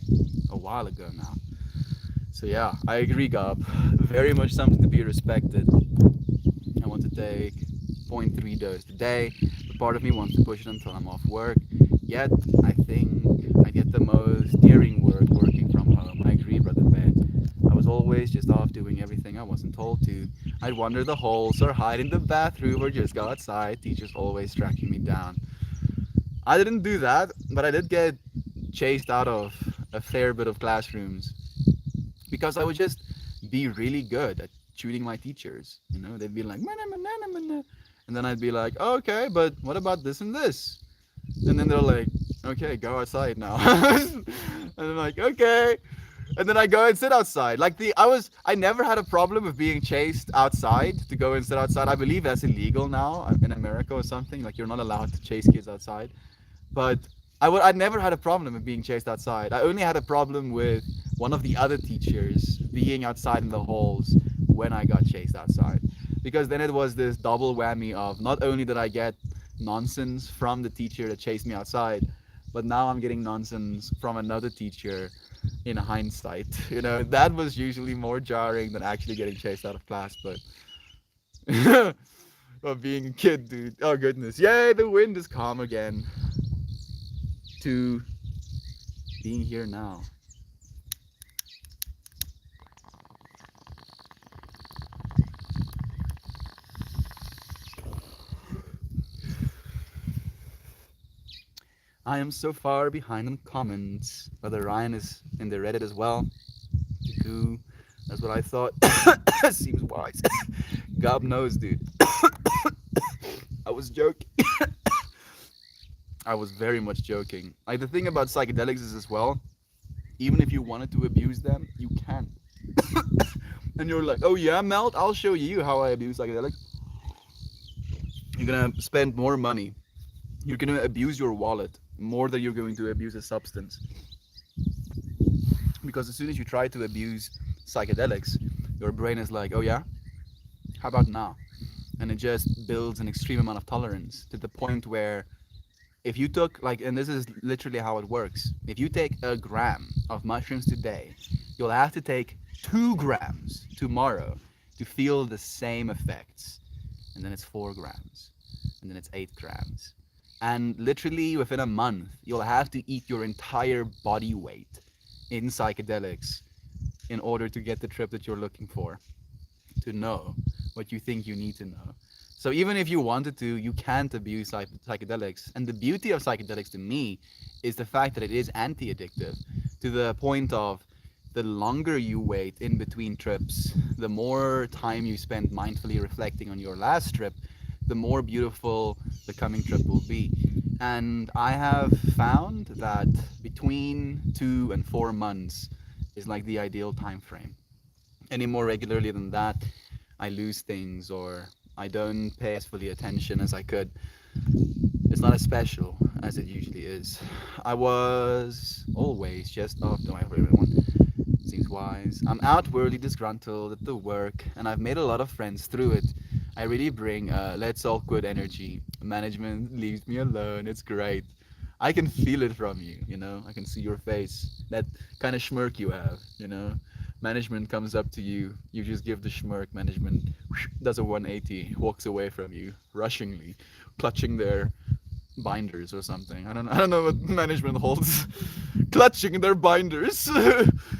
a while ago now. So yeah, I agree, Gob. Very much something to be respected. I want to take zero point 0.3 dose today, but part of me wants to push it until I'm off work. Yet I think I get the most daring work working from home. I agree, brother Ben. I was always just off doing everything I wasn't told to. I'd wander the halls or hide in the bathroom or just go outside. Teachers always tracking me down. I didn't do that, but I did get chased out of a fair bit of classrooms because I would just be really good at shooting my teachers. They'd be like, "Mana, mana, mana, mana." And then I'd be like, oh, okay, but what about this and this? And then they're like, okay, go outside now. And I'm like, okay. And then I go and sit outside. I never had a problem with being chased outside to go and sit outside. I believe that's illegal now in America or something. Like you're not allowed to chase kids outside. But I never had a problem with being chased outside. I only had a problem with one of the other teachers being outside in the halls when I got chased outside. Because then it was this double whammy of not only did I get nonsense from the teacher that chased me outside, but now I'm getting nonsense from another teacher in hindsight. That was usually more jarring than actually getting chased out of class, but of being a kid, dude. Oh goodness. Yay, the wind is calm again. To being here now. I am so far behind in comments. Brother Ryan is in the Reddit as well. Goo. That's what I thought. Seems wise. God knows, dude. I was joking. I was very much joking. Like the thing about psychedelics is as well, even if you wanted to abuse them, you can. And you're like, oh yeah, Melt, I'll show you how I abuse psychedelics. You're gonna spend more money. You're gonna abuse your wallet more than you're going to abuse a substance. Because as soon as you try to abuse psychedelics, your brain is like, oh yeah, how about now? And it just builds an extreme amount of tolerance to the point where if you took and this is literally how it works, if you take a gram of mushrooms today, you'll have to take 2 grams tomorrow to feel the same effects. And then it's 4 grams, and then it's 8 grams. And literally within a month, you'll have to eat your entire body weight in psychedelics in order to get the trip that you're looking for, to know what you think you need to know. So even if you wanted to, you can't abuse psychedelics. And the beauty of psychedelics to me is the fact that it is anti-addictive, to the point of the longer you wait in between trips, the more time you spend mindfully reflecting on your last trip, the more beautiful the coming trip will be. And I have found that between 2 and 4 months is like the ideal time frame. Any more regularly than that, I lose things or I don't pay as fully attention as I could. It's not as special as it usually is. I was always just after my everyone seems wise. I'm outwardly disgruntled at the work and I've made a lot of friends through it. I really bring let's all quit energy. Management leaves me alone. It's great. I can feel it from you, you know. I can see your face. That kind of smirk you have, you know. Management comes up to you. You just give the smirk. Management does a 180, walks away from you, rushingly, clutching their binders or something. I don't know what management holds. Clutching their binders.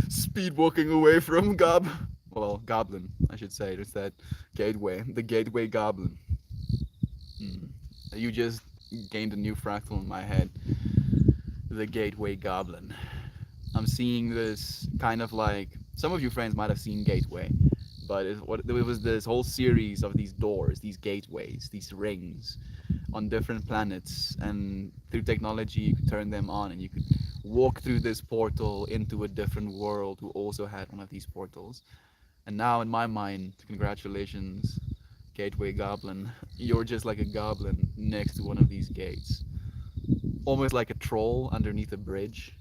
Speed walking away from Goblin, I should say. It's that gateway. The gateway goblin. Hmm. You just gained a new fractal in my head. The gateway goblin. I'm seeing this kind of like some of you friends might have seen Gateway, but it was this whole series of these doors, these gateways, these rings on different planets, and through technology you could turn them on and you could walk through this portal into a different world who also had one of these portals. And now in my mind, congratulations, Gateway Goblin, you're just like a goblin next to one of these gates, almost like a troll underneath a bridge,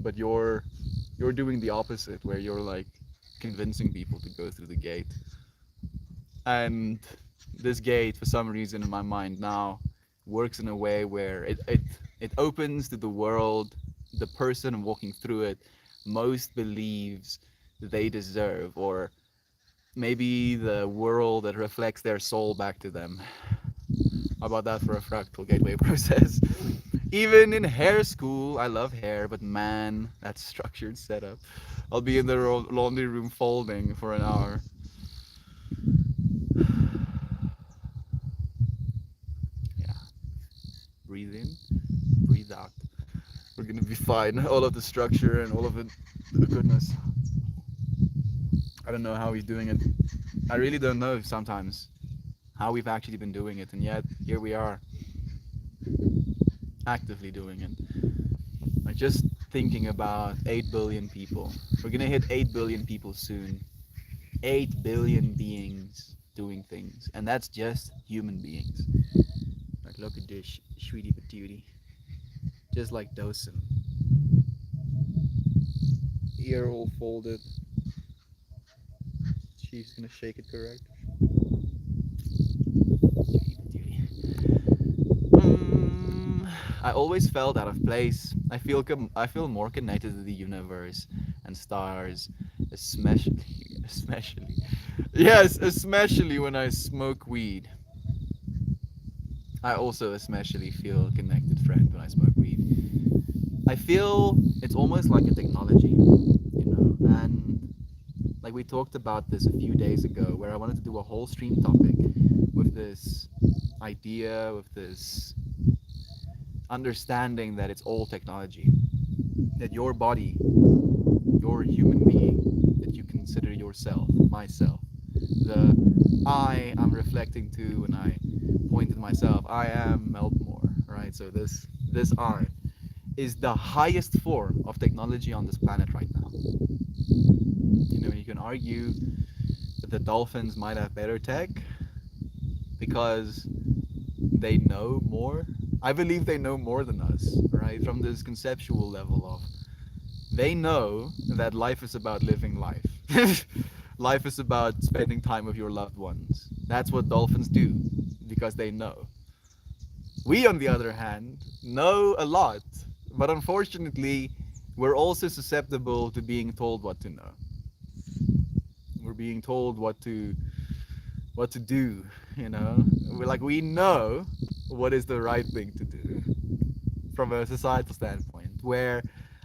but you're doing the opposite, where you're like convincing people to go through the gate. And this gate, for some reason in my mind now, works in a way where it opens to the world the person walking through it most believes they deserve, or maybe the world that reflects their soul back to them. How about that for a fractal gateway process? Even in hair school, I love hair, but man, that structured setup. I'll be in the laundry room folding for an hour. Yeah, breathe in, breathe out. We're gonna be fine. All of the structure and all of it, the goodness. I don't know how he's doing it. I really don't know sometimes how we've actually been doing it, and yet here we are, actively doing it. Like just thinking about 8 billion people. We're gonna hit 8 billion people soon. 8 billion beings doing things, and that's just human beings. Like look at this, sweetie patootie. Just like Dosen. Ear all folded. She's gonna shake it correct. I always felt out of place. I feel more connected to the universe and stars, especially yes, especially when I smoke weed. I also especially feel connected, friend, when I smoke weed. I feel it's almost like a technology, you know, and like we talked about this a few days ago, where I wanted to do a whole stream topic with this idea, with this understanding that it's all technology, that your body, your human being, that you consider yourself, myself, the I'm reflecting to when I point at myself, I am Meltmore, right? So this I is the highest form of technology on this planet right now. You know, you can argue that the dolphins might have better tech because they know more. I believe they know more than us, right? From this conceptual level of they know that life is about living life. Life is about spending time with your loved ones. That's what dolphins do because they know. We, on the other hand, know a lot, but unfortunately, we're also susceptible to being told what to know. We're being told what to do, you know. We know what is the right thing to do from a societal standpoint, where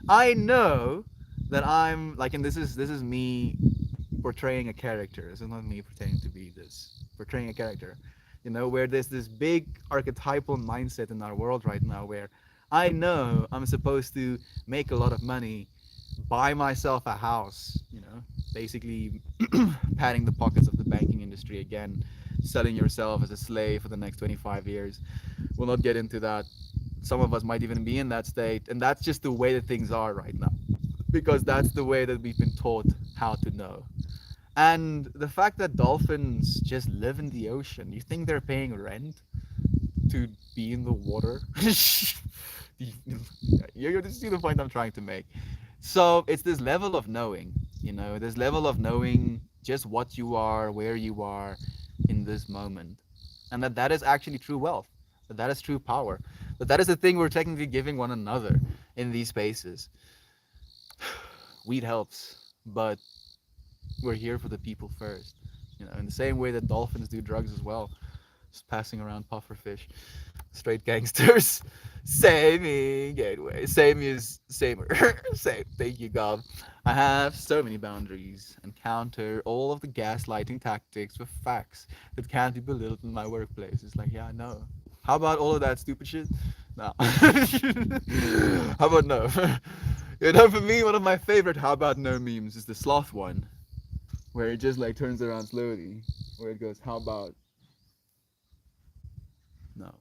I know that I'm like, and this is me portraying a character. This is not me pretending to be this. Portraying a character, you know, where there's this big archetypal mindset in our world right now, where I know I'm supposed to make a lot of money, buy myself a house, you know, basically padding the pockets of the banking industry again, selling yourself as a slave for the next 25 years. We'll not get into that. Some of us might even be in that state, and that's just the way that things are right now, because that's the way that we've been taught how to know. And the fact that dolphins just live in the ocean, you think they're paying rent to be in the water? You see the point I'm trying to make. So it's this level of knowing, you know, this level of knowing just what you are, where you are, in this moment, and that is actually true wealth, that is true power, that is the thing we're technically giving one another in these spaces. Weed helps, but we're here for the people first. In the same way that dolphins do drugs as well, just passing around pufferfish, straight gangsters. Samey Gateway. Samey is samer. Same. Thank you, God. I have so many boundaries and counter all of the gaslighting tactics with facts that can't be belittled in my workplace. It's like, yeah, I know. How about all of that stupid shit? No. How about no? For me, one of my favorite how about no memes is the sloth one, where it just like turns around slowly, where it goes, how about no?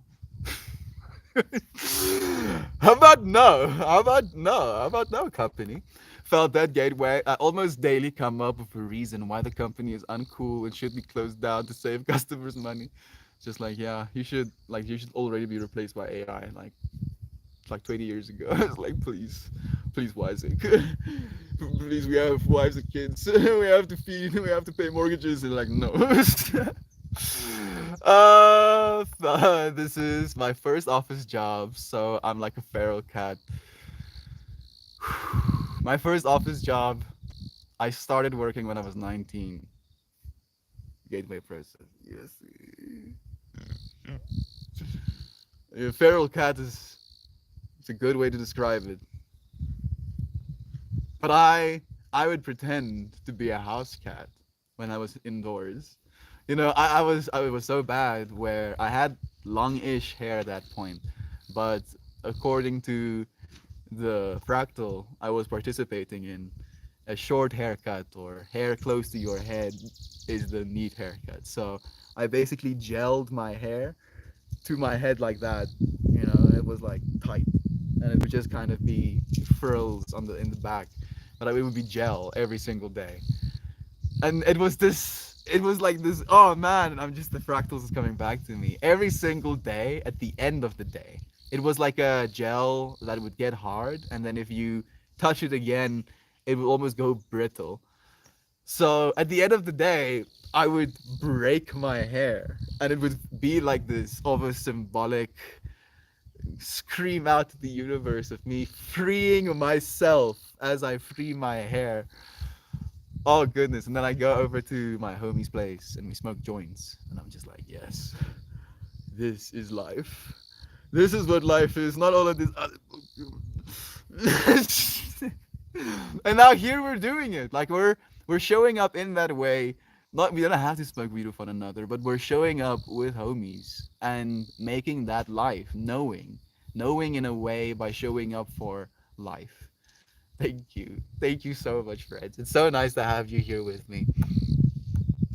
How about no? How about no? How about no, company? Felt that gateway. I almost daily come up with a reason why the company is uncool and should be closed down to save customers money. Just like, yeah, you should already be replaced by AI. Like 20 years ago. It's like, please, Wising. Please, we have wives and kids. We have to feed. We have to pay mortgages. And like, no. This is my first office job, so I'm like a feral cat. My first office job, I started working when I was 19. Gateway process. Yes. A feral cat is it's a good way to describe it. But I would pretend to be a house cat when I was indoors. I was so bad where I had long-ish hair at that point, but according to the fractal I was participating in, a short haircut or hair close to your head is the neat haircut. So I basically gelled my hair to my head like that. It was like tight, and it would just kind of be frills on the in the back, but it would be gel every single day. And it was like this, oh man, I'm just the fractals is coming back to me every single day. At the end of the day, it was like a gel that would get hard, and then if you touch it again, it would almost go brittle. So at the end of the day, I would break my hair, and it would be like this almost symbolic scream out to the universe of me freeing myself as I free my hair. Oh goodness! And then I go over to my homie's place and we smoke joints, and I'm just like, yes, this is life. This is what life is. Not all of this other. And now here we're doing it. Like we're showing up in that way. Not we don't have to smoke weed with one another, but we're showing up with homies and making that life, knowing in a way by showing up for life. Thank you so much, friends. It's so nice to have you here with me.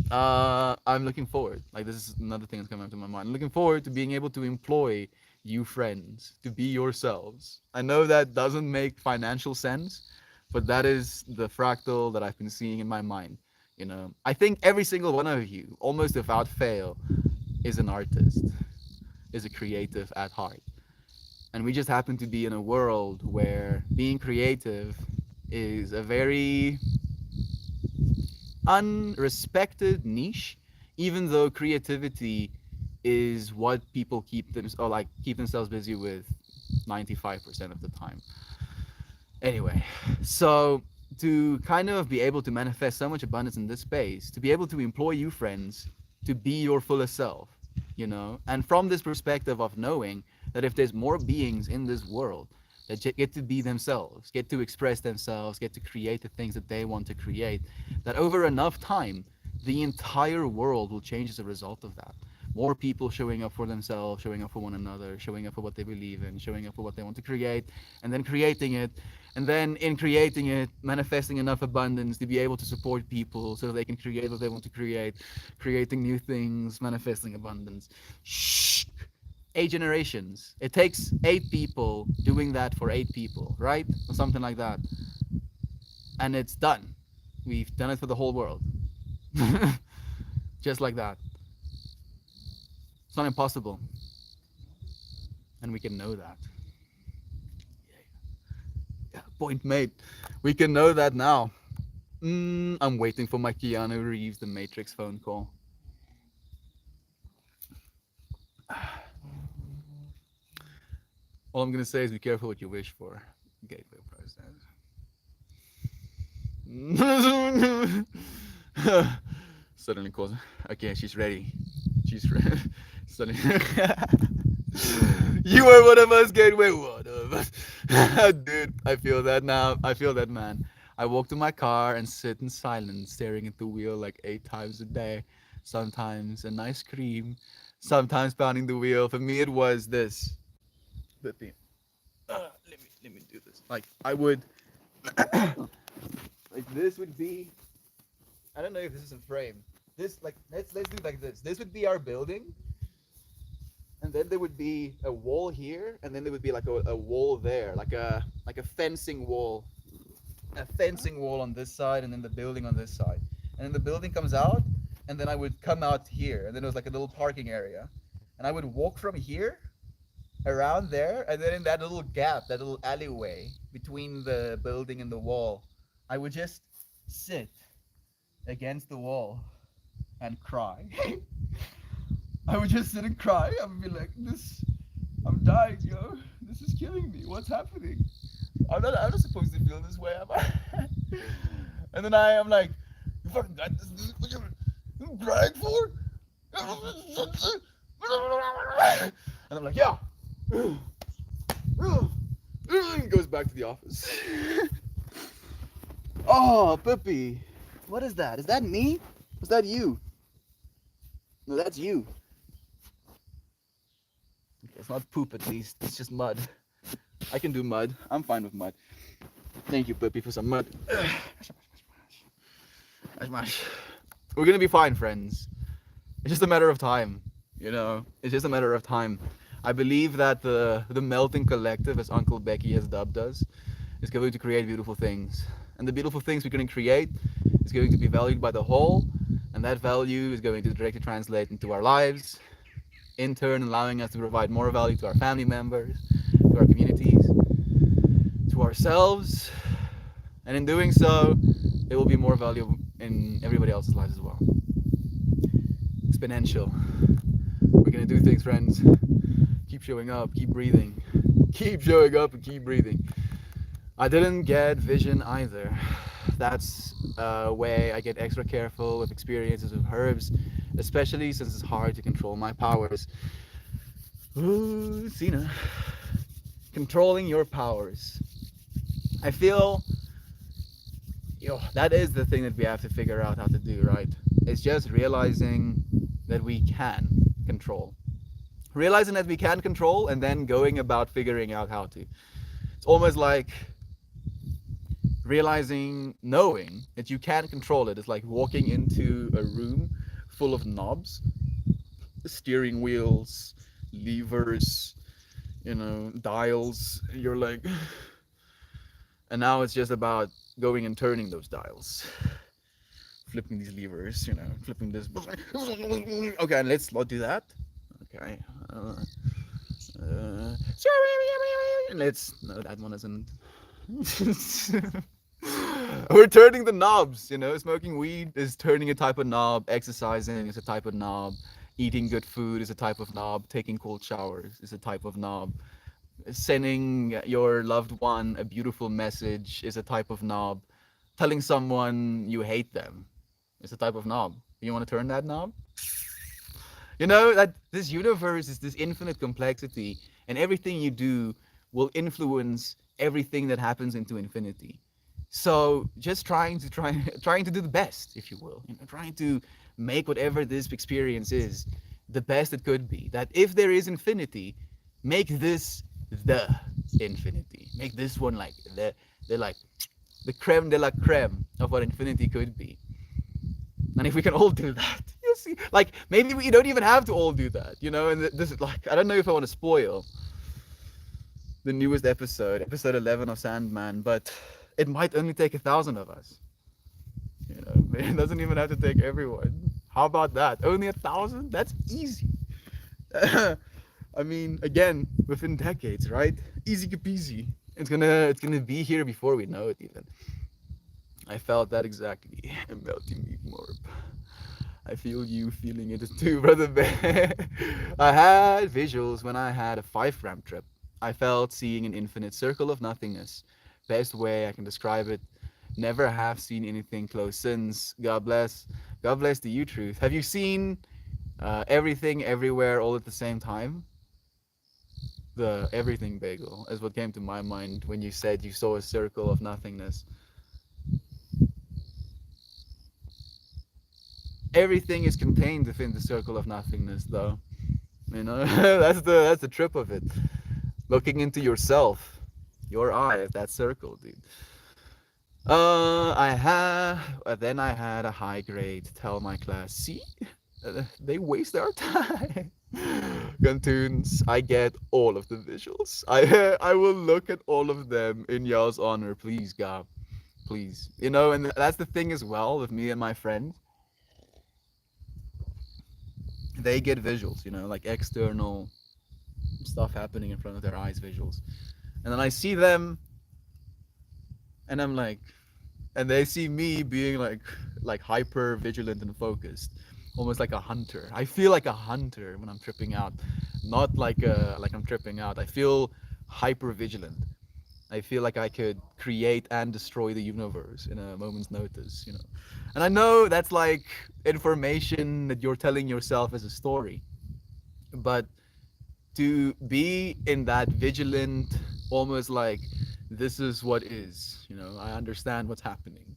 I'm looking forward. Like this is another thing that's coming up to my mind. I'm looking forward to being able to employ you friends to be yourselves. I know that doesn't make financial sense, but that is the fractal that I've been seeing in my mind. I think every single one of you, almost without fail, is an artist, is a creative at heart. And we just happen to be in a world where being creative is a very unrespected niche, even though creativity is what people keep themselves busy with 95% of the time. Anyway, so to kind of be able to manifest so much abundance in this space, to be able to employ you friends to be your fullest self, and from this perspective of knowing that if there's more beings in this world that get to be themselves, get to express themselves, get to create the things that they want to create, that over enough time, the entire world will change as a result of that. More people showing up for themselves, showing up for one another, showing up for what they believe in, showing up for what they want to create, and then creating it. And then in creating it, manifesting enough abundance to be able to support people so they can create what they want to create, creating new things, manifesting abundance. Shh. 8 generations. It takes 8 people doing that for 8 people, right? Or something like that. And it's done. We've done it for the whole world. Just like that. It's not impossible. And we can know that. Yeah, point made. We can know that now. I'm waiting for my Keanu Reeves The Matrix phone call. All I'm gonna say is be careful what you wish for. Gateway process. Suddenly calls. Okay, she's ready. She's ready. Suddenly. You are one of us, Gateway. One of us. Dude, I feel that now. I feel that, man. I walk to my car and sit in silence, staring at the wheel like 8 times a day. Sometimes a nice cream, sometimes pounding the wheel. For me, it was this. But let me do this. Like I would, like this would be. I don't know if this is a frame. This like let's do it like this. This would be our building, and then there would be a wall here, and then there would be like a wall there, like a fencing wall, a fencing wall on this side, and then the building on this side, and then the building comes out, and then I would come out here, and then it was like a little parking area, and I would walk from here around there, and then in that little gap, that little alleyway between the building and the wall, I would just sit against the wall and cry. I would just sit and cry. I would be like, "This, I'm dying, yo. This is killing me. What's happening? I'm not supposed to feel this way, am I?" And then I am like, "You fucking got this. This is what you're crying for?" And I'm like, "Yeah." Goes back to the office. Oh, Pippi. What is that? Is that me? Is that you? No, that's you. Okay, it's not poop at least. It's just mud. I can do mud. I'm fine with mud. Thank you, Pippi, for some mud. We're gonna be fine, friends. It's just a matter of time. You know, it's just a matter of time. I believe that the melting collective, as Uncle Becky has dubbed us, is going to create beautiful things. And the beautiful things we're going to create is going to be valued by the whole, and that value is going to directly translate into our lives, in turn allowing us to provide more value to our family members, to our communities, to ourselves, and in doing so, it will be more valuable in everybody else's lives as well. Exponential. We're going to do things, friends. Keep showing up, keep breathing. Keep showing up and keep breathing. I didn't get vision either. That's a way I get extra careful with experiences with herbs, especially since it's hard to control my powers. Ooh, Cena. Controlling your powers. I feel, that is the thing that we have to figure out how to do, right? It's just realizing that we can control. Realizing that we can control and then going about figuring out how to. It's almost like realizing, knowing that you can control it. It's like walking into a room full of knobs, steering wheels, levers, dials. You're like, and now it's just about going and turning those dials, flipping these levers, flipping this. Okay, let's not do that. Okay. Let's. No, that one isn't. We're turning the knobs, Smoking weed is turning a type of knob. Exercising is a type of knob. Eating good food is a type of knob. Taking cold showers is a type of knob. Sending your loved one a beautiful message is a type of knob. Telling someone you hate them is a type of knob. You want to turn that knob? That this universe is this infinite complexity, and everything you do will influence everything that happens into infinity. So just trying to do the best, if you will, trying to make whatever this experience is the best it could be. That if there is infinity, make this the infinity. Make this one like the creme de la creme of what infinity could be. And if we can all do that, you see, like maybe we don't even have to all do that, And this is like, I don't know if I want to spoil the newest episode 11 of Sandman, but it might only take 1,000 of us. It doesn't even have to take everyone. How about that? Only 1,000? That's easy. I mean, again, within decades, right? Easy peasy. It's gonna be here before we know it even. I felt that exactly. Melting me more. I feel you feeling it too, brother bear. I had visuals when I had a 5 gram trip. I felt seeing an infinite circle of nothingness. Best way I can describe it. Never have seen anything close since. God bless. God bless the you truth. Have you seen everything everywhere all at the same time? The everything bagel is what came to my mind when you said you saw a circle of nothingness. Everything is contained within the circle of nothingness, though. You know, that's the trip of it. Looking into yourself, your eye, that circle, dude. Then I had a high grade to tell my class, see, they waste their time. Cartoons, I get all of the visuals. I will look at all of them in y'all's honor, please, God, please. You know, and that's the thing as well with me and my friends. They get visuals, you know, like external stuff happening in front of their eyes, visuals, and then I see them, and I'm like, and they see me being like hyper vigilant and focused, almost like a hunter. I feel like a hunter when I'm tripping out, not like I'm tripping out. I feel hyper vigilant. I feel like I could create and destroy the universe in a moment's notice, you know. And I know that's like information that you're telling yourself as a story, but to be in that vigilant, almost like this is what is, you know, I understand what's happening,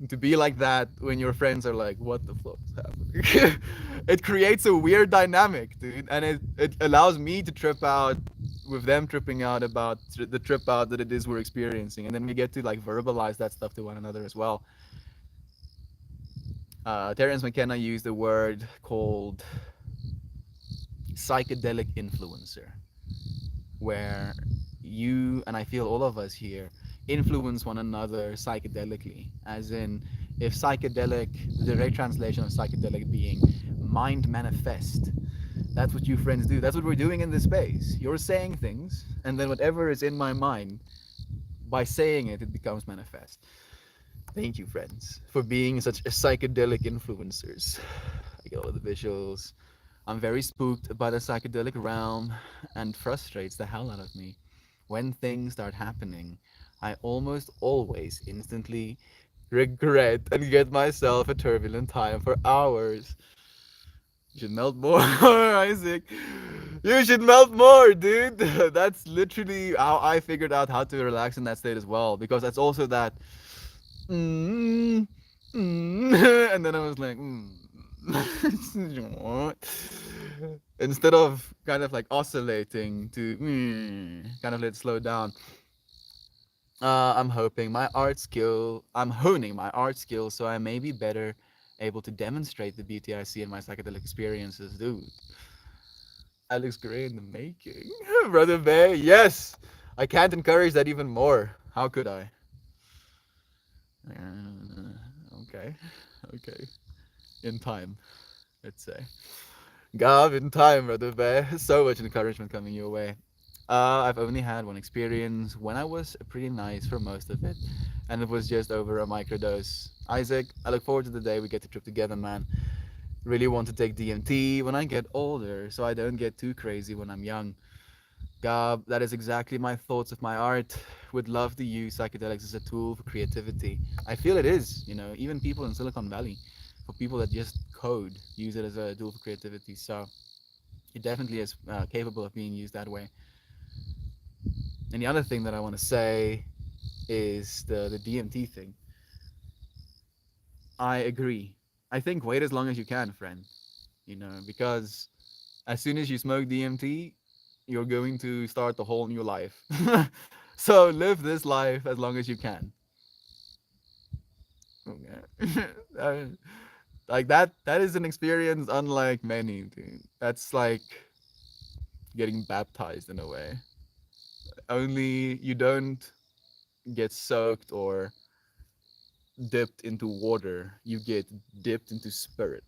to be like that when your friends are like, what the fuck is happening? It creates a weird dynamic, dude, and it allows me to trip out with them tripping out about the trip out that it is we're experiencing, and then we get to like verbalize that stuff to one another as well. Terence McKenna used a word called psychedelic influencer, where you and I feel all of us here influence one another psychedelically, as in, if psychedelic, the direct translation of psychedelic being mind manifest, that's what you friends do. That's what we're doing in this space. You're saying things, and then whatever is in my mind, by saying it, it becomes manifest. Thank you, friends, for being such a psychedelic influencers. I get all the visuals. I'm very spooked by the psychedelic realm and frustrates the hell out of me. When things start happening, I almost always instantly regret and get myself a turbulent time for hours. You should melt more, Isaac. You should melt more, dude. That's literally how I figured out how to relax in that state as well. Because that's also that. Mm, and then I was like, instead of kind of like oscillating to kind of let it slow down. I'm honing my art skill so I may be better able to demonstrate the beauty I see in my psychedelic experiences. Dude, Alex Gray in the making. Brother Bay, yes! I can't encourage that even more. How could I? Okay, okay. In time, let's say. Gav, in time, brother Bay. So much encouragement coming your way. I've only had one experience when I was pretty nice for most of it, and it was just over a microdose. Isaac, I look forward to the day we get to trip together, man. Really want to take DMT when I get older, so I don't get too crazy when I'm young. Gab, that is exactly my thoughts of my art. Would love to use psychedelics as a tool for creativity. I feel it is, you know, even people in Silicon Valley, for people that just code, use it as a tool for creativity. So it definitely is capable of being used that way. And the other thing that I want to say is the DMT thing. I agree. I think wait as long as you can, friend. You know, because as soon as you smoke DMT, you're going to start a whole new life. So live this life as long as you can. Okay. Uh, like that is an experience unlike many, dude. That's like getting baptized in a way. Only you don't get soaked or dipped into water. You get dipped into spirit.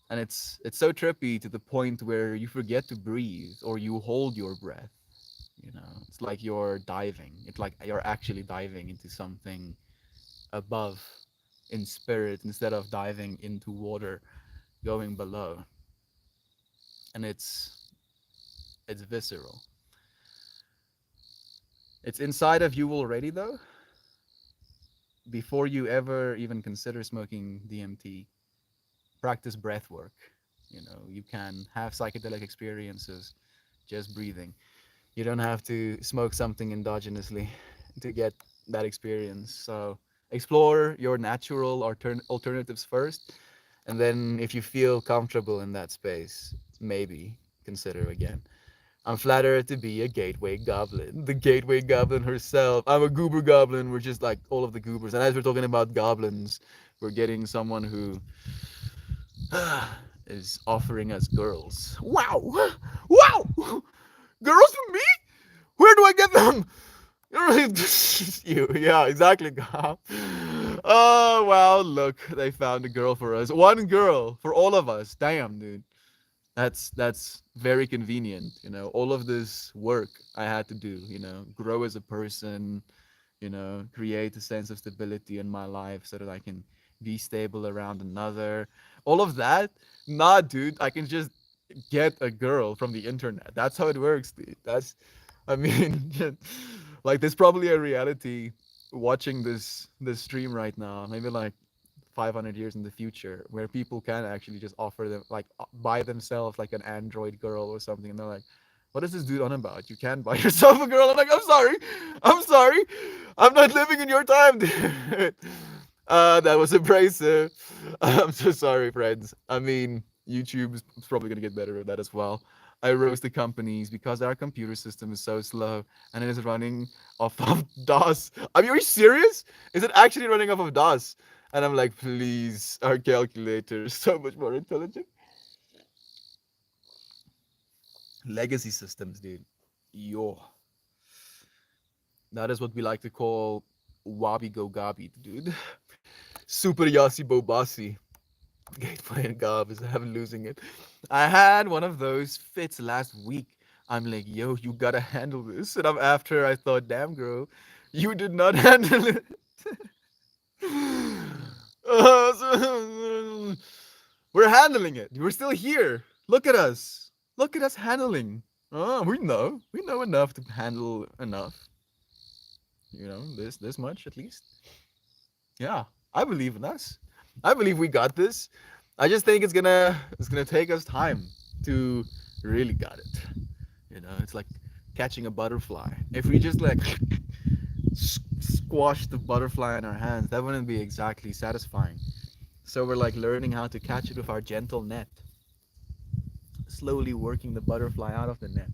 And it's so trippy to the point where you forget to breathe or you hold your breath. You know, it's like you're diving. It's like you're actually diving into something above in spirit instead of diving into water going below. And It's visceral. It's inside of you already, though. Before you ever even consider smoking DMT, practice breath work. You can have psychedelic experiences just breathing. You don't have to smoke something endogenously to get that experience. So explore your natural alternatives first, and then if you feel comfortable in that space, maybe consider again. I'm flattered to be a gateway goblin, the gateway goblin herself. I'm a goober goblin. We're just like all of the goobers. And as we're talking about goblins, we're getting someone who is offering us girls. Wow! Wow! Girls for me? Where do I get them? You, yeah, exactly, Gob. Oh, wow, look, they found a girl for us. One girl for all of us. Damn, dude. That's very convenient. All of this work I had to do, grow as a person, create a sense of stability in my life so that I can be stable around another. All of that, nah, dude, I can just get a girl from the internet. That's how it works, dude. I mean, like there's probably a reality watching this stream right now, maybe like 500 years in the future, where people can actually just offer them like buy themselves like an android girl or something, and they're like, what is this dude on about? You can't buy yourself a girl. I'm like, I'm sorry, I'm not living in your time, dude. That was abrasive. I'm so sorry, friends. I mean, YouTube is probably gonna get better at that as well. I roast the companies because our computer system is so slow and it is running off of DOS. Are you serious? Is it actually running off of DOS? And I'm like, please, our calculator is so much more intelligent. Legacy systems, dude. Yo, that is what we like to call wabi go gabi, dude. Super yasi bobasi. Gateway and Gob is I'm losing it. I had one of those fits last week. I'm like, yo, you gotta handle this. And I'm after I thought, damn girl, you did not handle it. We're handling it. We're still here. Look at us. Look at us handling. Oh, we know. We know enough to handle enough. This much at least. Yeah, I believe in us. I believe we got this. I just think it's gonna take us time to really got it. It's like catching a butterfly. If we just like squash the butterfly in our hands, that wouldn't be exactly satisfying. So we're like learning how to catch it with our gentle net, slowly working the butterfly out of the net,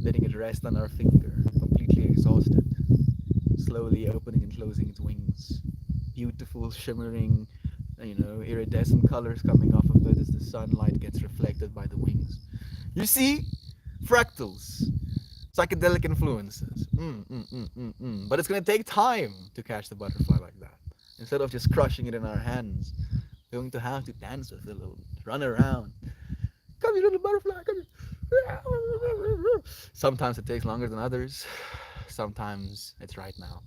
letting it rest on our finger, completely exhausted, slowly opening and closing its wings. Beautiful, shimmering, iridescent colors coming off of it as the sunlight gets reflected by the wings. You see? Fractals. Psychedelic influences. But it's going to take time to catch the butterfly like that. Instead of just crushing it in our hands, we're going to have to dance with it a little bit, run around. Come here, little butterfly, come here. Sometimes it takes longer than others. Sometimes it's right now.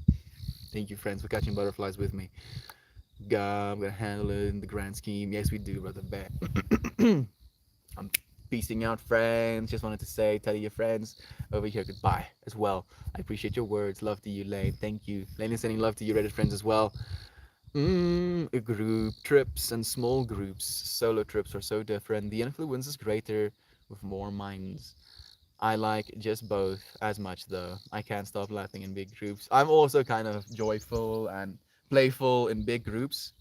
Thank you, friends, for catching butterflies with me. God, I'm gonna handle it in the grand scheme. Yes, we do, brother. Bet. I'm peacing out, friends. Just wanted to say, tell your friends over here goodbye as well. I appreciate your words. Love to you, Lane. Thank you. Lane is sending love to you, Reddit friends, as well. Group trips and small groups. Solo trips are so different. The influence is greater with more minds. I like just both as much though. I can't stop laughing in big groups. I'm also kind of joyful and playful in big groups,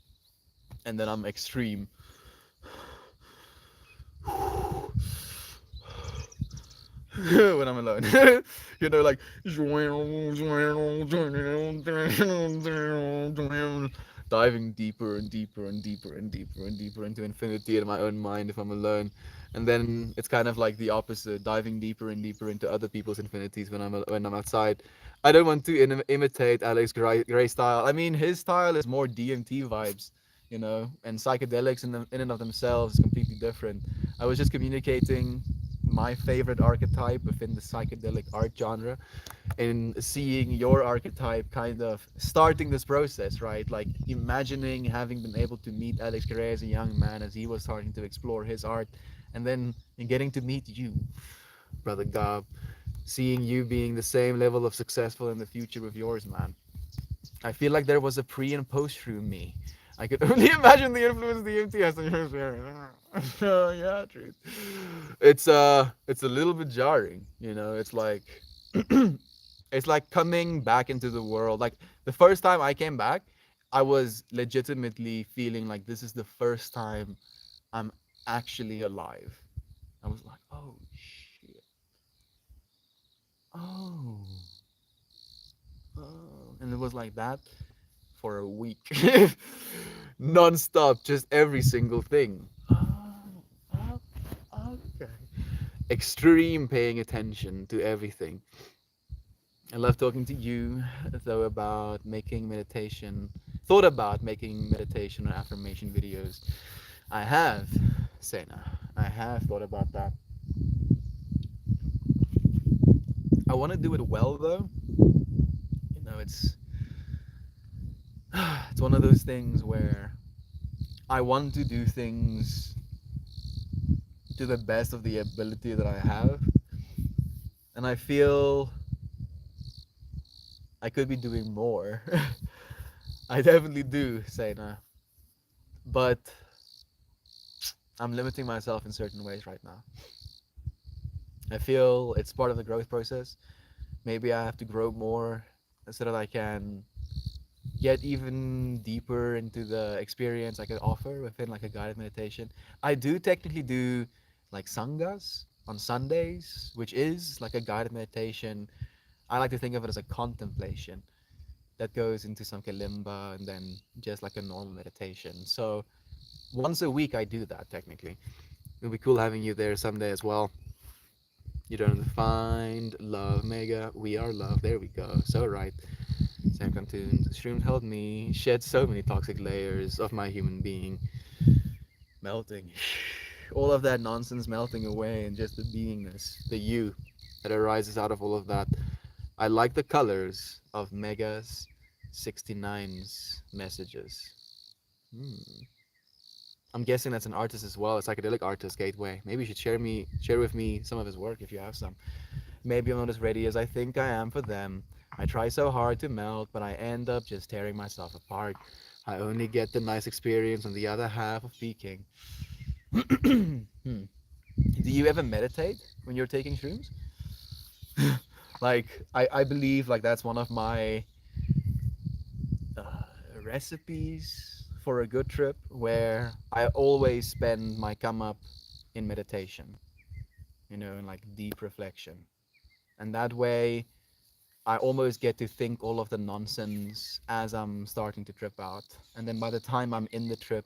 and then I'm extreme when I'm alone. Like diving deeper and deeper and deeper and deeper and deeper into infinity in my own mind if I'm alone. And then it's kind of like the opposite, diving deeper and deeper into other people's infinities when I'm outside. I don't want to imitate Alex Gray style. I mean, his style is more DMT vibes, and psychedelics in and of themselves is completely different. I was just communicating my favorite archetype within the psychedelic art genre, in seeing your archetype kind of starting this process, right? Like imagining having been able to meet Alex Gray as a young man as he was starting to explore his art, and then getting to meet you brother Gob, seeing you being the same level of successful in the future with yours, man. I feel like there was a pre and post through me. I could only imagine the influence the MT has on your experience. Yeah, truth. It's a little bit jarring, you know. It's like it's like coming back into the world. Like the first time I came back, I was legitimately feeling like this is the first time I'm actually alive. I was like, oh shit. Oh. Oh. And it was like that for a week. Non-stop, just every single thing. Oh, okay. Extreme paying attention to everything. I love talking to you, though, about making meditation. Thought about making meditation or affirmation videos. I have, Sena. I have thought about that. I want to do it well, though. You know, it's one of those things where I want to do things to the best of the ability that I have, and I feel I could be doing more. I definitely do, Sena, but I'm limiting myself in certain ways right now. I feel it's part of the growth process. Maybe I have to grow more so that I can get even deeper into the experience I could offer within like a guided meditation. I do technically do like sanghas on Sundays, which is like a guided meditation. I like to think of it as a contemplation that goes into some kalimba and then just like a normal meditation. So once a week I do that technically. It'll be cool having you there someday as well. You don't find love, Mega. We are love. There we go. So right. Sam Cartoon. The shrooms helped me shed so many toxic layers of my human being. Melting. All of that nonsense melting away and just the beingness, the you that arises out of all of that. I like the colors of Mega's 69's messages. Hmm. I'm guessing that's an artist as well, a psychedelic artist, Gateway. Maybe you should share with me some of his work if you have some. Maybe I'm not as ready as I think I am for them. I try so hard to melt, but I end up just tearing myself apart. I only get the nice experience on the other half of peaking. Hmm. Do you ever meditate when you're taking shrooms? Like, I believe like that's one of my uh, recipes for a good trip where I always spend my come up in meditation, you know, in like deep reflection. And that way I almost get to think all of the nonsense as I'm starting to trip out. And then by the time I'm in the trip,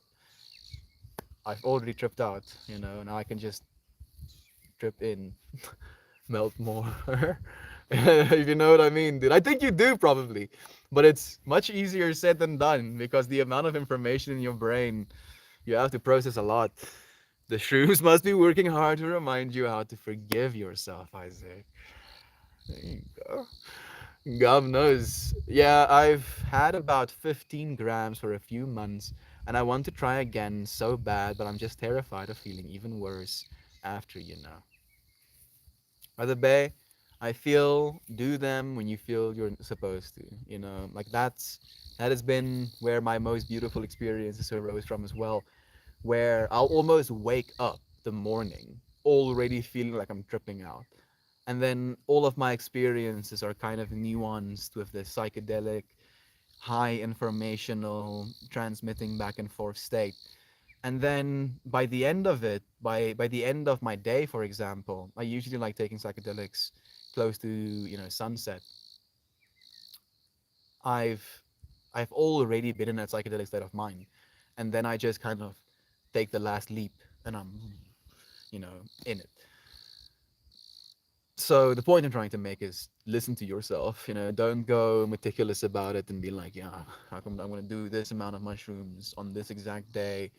I've already tripped out, you know, and I can just trip in, melt more. If you know what I mean, dude. I think you do probably, but it's much easier said than done because the amount of information in your brain, you have to process a lot. The shrooms must be working hard to remind you how to forgive yourself, Isaac. There you go. God knows. Yeah, I've had about 15 grams for a few months, and I want to try again so bad, but I'm just terrified of feeling even worse after, you know. Brother Bay, I feel do them when you feel you're supposed to, you know. Like that has been where my most beautiful experiences arose from as well, where I'll almost wake up the morning already feeling like I'm tripping out. And then all of my experiences are kind of nuanced with the psychedelic, high informational, transmitting back and forth state. And then by the end of it, by the end of my day, for example, I usually like taking psychedelics close to, you know, sunset. I've I've already been in that psychedelic state of mind. And then I just kind of take the last leap and I'm, you know, in it. So the point I'm trying to make is listen to yourself. You know, don't go meticulous about it and be like, yeah, how come I'm gonna do this amount of mushrooms on this exact day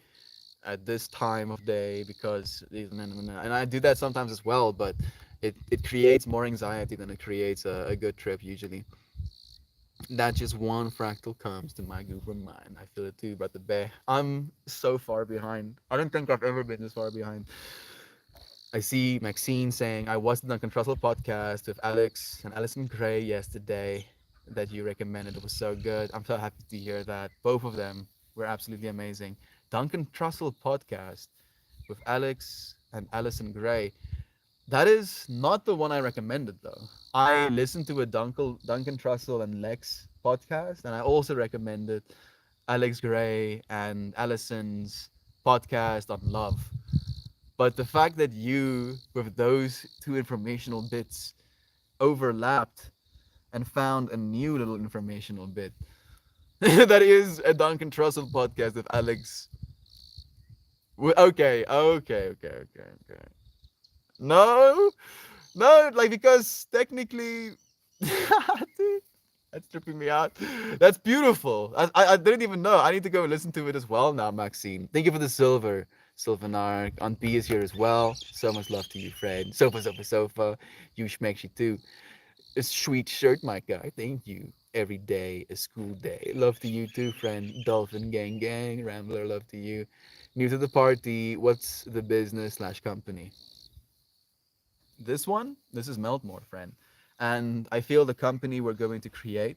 at this time of day because and I do that sometimes as well, but it creates more anxiety than it creates a good trip usually. That just one fractal comes to my Google mind. I feel it too, but the bear. I'm so far behind. I don't think I've ever been this far behind. I see Maxine saying, I watched the Duncan Trussell podcast with Alex and Alison Gray yesterday that you recommended. It was so good. I'm so happy to hear that. Both of them were absolutely amazing. Duncan Trussell podcast with Alex and Alison Gray. That is not the one I recommended though. I listened to a Duncan Trussell and Lex podcast, and I also recommended Alex Gray and Allison's podcast on love. But the fact that you, with those two informational bits, overlapped and found a new little informational bit that is a Duncan Trussell podcast with Alex. Okay. No, no, like because technically, dude, that's tripping me out. That's beautiful. I didn't even know. I need to go and listen to it as well now, Maxine. Thank you for the silver, Sylvanar. Aunt B is here as well. So much love to you, friend. Sofa. You schmecks you too. A sweet shirt, my guy. Thank you. Every day, a school day. Love to you too, friend. Dolphin gang. Rambler, love to you. New to the party. What's the business slash company? This is Meltmore, friend. And I feel the company we're going to create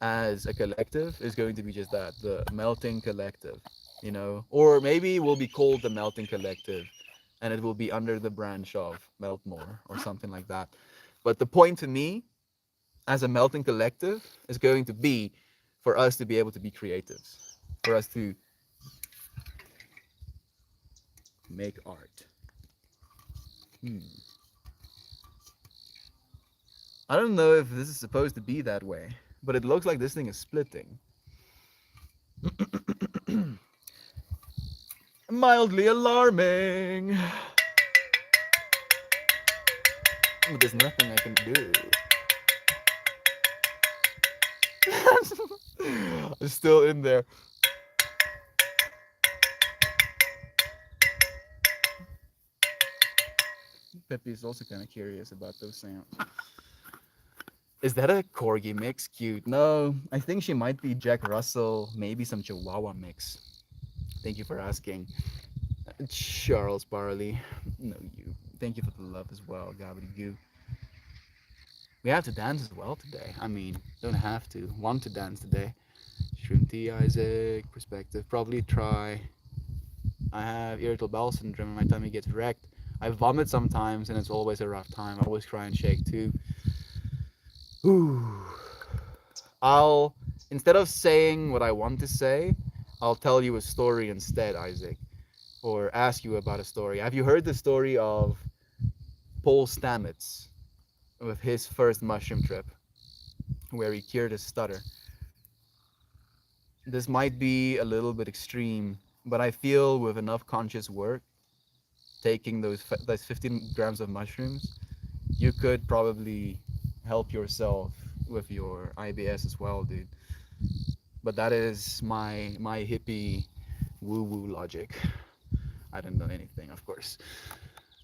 as a collective is going to be just that, the Melting Collective, you know? Or maybe we'll be called the Melting Collective and it will be under the branch of Meltmore or something like that. But the point to me as a Melting Collective is going to be for us to be able to be creatives, for us to make art. Hmm. I don't know if this is supposed to be that way, but it looks like this thing is splitting. Mildly alarming. But there's nothing I can do. It's still in there. Peppy is also kind of curious about those sounds. Is that a corgi mix? Cute. No, I think she might be Jack Russell, maybe some Chihuahua mix. Thank you for asking. Charles Barley. No, you. Thank you for the love as well, Goo. We have to dance as well today. I mean, don't have to. Want to dance today. Shroom T, Isaac, perspective. Probably try. I have irritable bowel syndrome and my tummy gets wrecked. I vomit sometimes and it's always a rough time. I always cry and shake too. Ooh. I'll, instead of saying what I want to say, I'll tell you a story instead, Isaac, or ask you about a story. Have you heard the story of Paul Stamets with his first mushroom trip, where he cured his stutter? This might be a little bit extreme, but I feel with enough conscious work, taking those 15 grams of mushrooms, you could probably help yourself with your IBS as well, dude. But that is my hippie woo woo logic. I don't know anything, of course.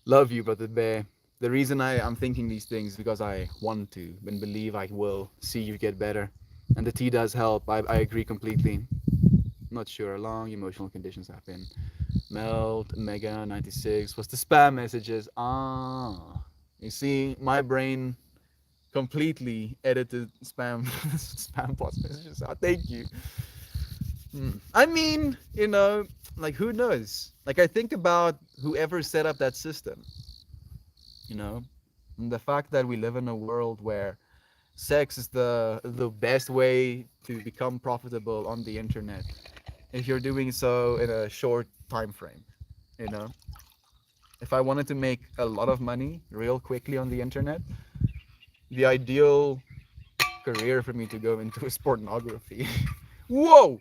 Love you, brother Bear. The reason I'm thinking these things is because I want to and believe I will see you get better. And the tea does help. I agree completely. Not sure how long emotional conditions have been. Melt, Mega 96. What's the spam messages? Ah, you see, my brain completely edited spam spam post messages. Ah, thank you. I mean, like who knows? Like I think about whoever set up that system. You know, and the fact that we live in a world where sex is the best way to become profitable on the internet if you're doing so in a short time frame. You know, if I wanted to make a lot of money real quickly on the internet, the ideal career for me to go into is pornography. Whoa!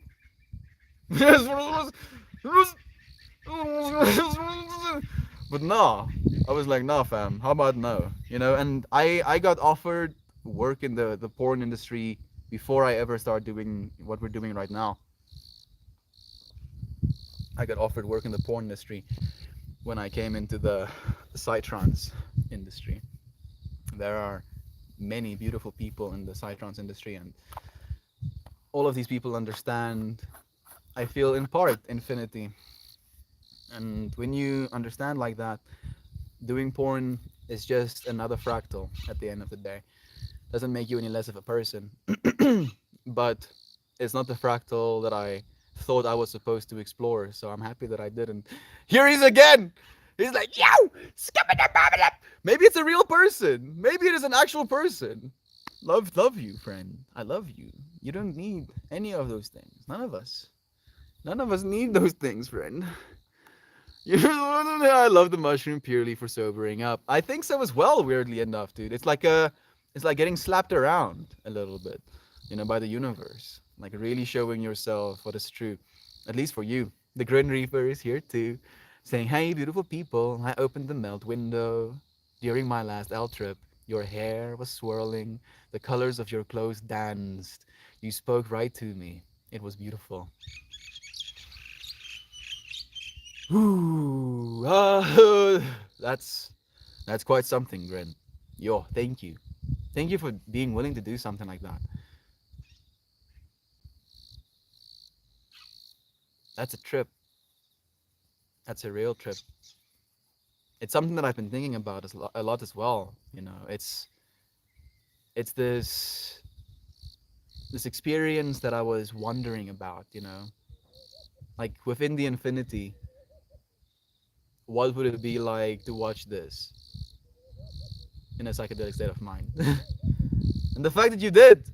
But no, I was like, nah, fam. How about no? And I got offered work in the porn industry before I ever started doing what we're doing right now. I got offered work in the porn industry when I came into the psytrance industry. There are many beautiful people in the psytrance industry, and all of these people understand, I feel, in part, infinity. And when you understand like that, Doing porn is just another fractal at the end of the day. Doesn't make you any less of a person. But it's not the fractal that I thought I was supposed to explore, so I'm happy that I didn't. Here he's again! He's like, yo! Maybe it's a real person. Maybe it is an actual person. Love you, friend. I love you. You don't need any of those things. None of us. None of us need those things, friend. You know, I love the mushroom purely for sobering up. I think so as well, weirdly enough, dude. It's like getting slapped around a little bit, by the universe. Like really showing yourself what is true. At least for you. The Grin Reaper is here too, saying, "Hey, beautiful people, I opened the melt window during my last L trip. Your hair was swirling, the colors of your clothes danced. You spoke right to me. It was beautiful." Ooh, that's that's quite something, Grin. Yo, thank you. Thank you for being willing to do something like that. That's a trip. That's a real trip. It's something that I've been thinking about a lot as well. It's this experience that I was wondering about. Like within the infinity, what would it be like to watch this in a psychedelic state of mind? And the fact that you did,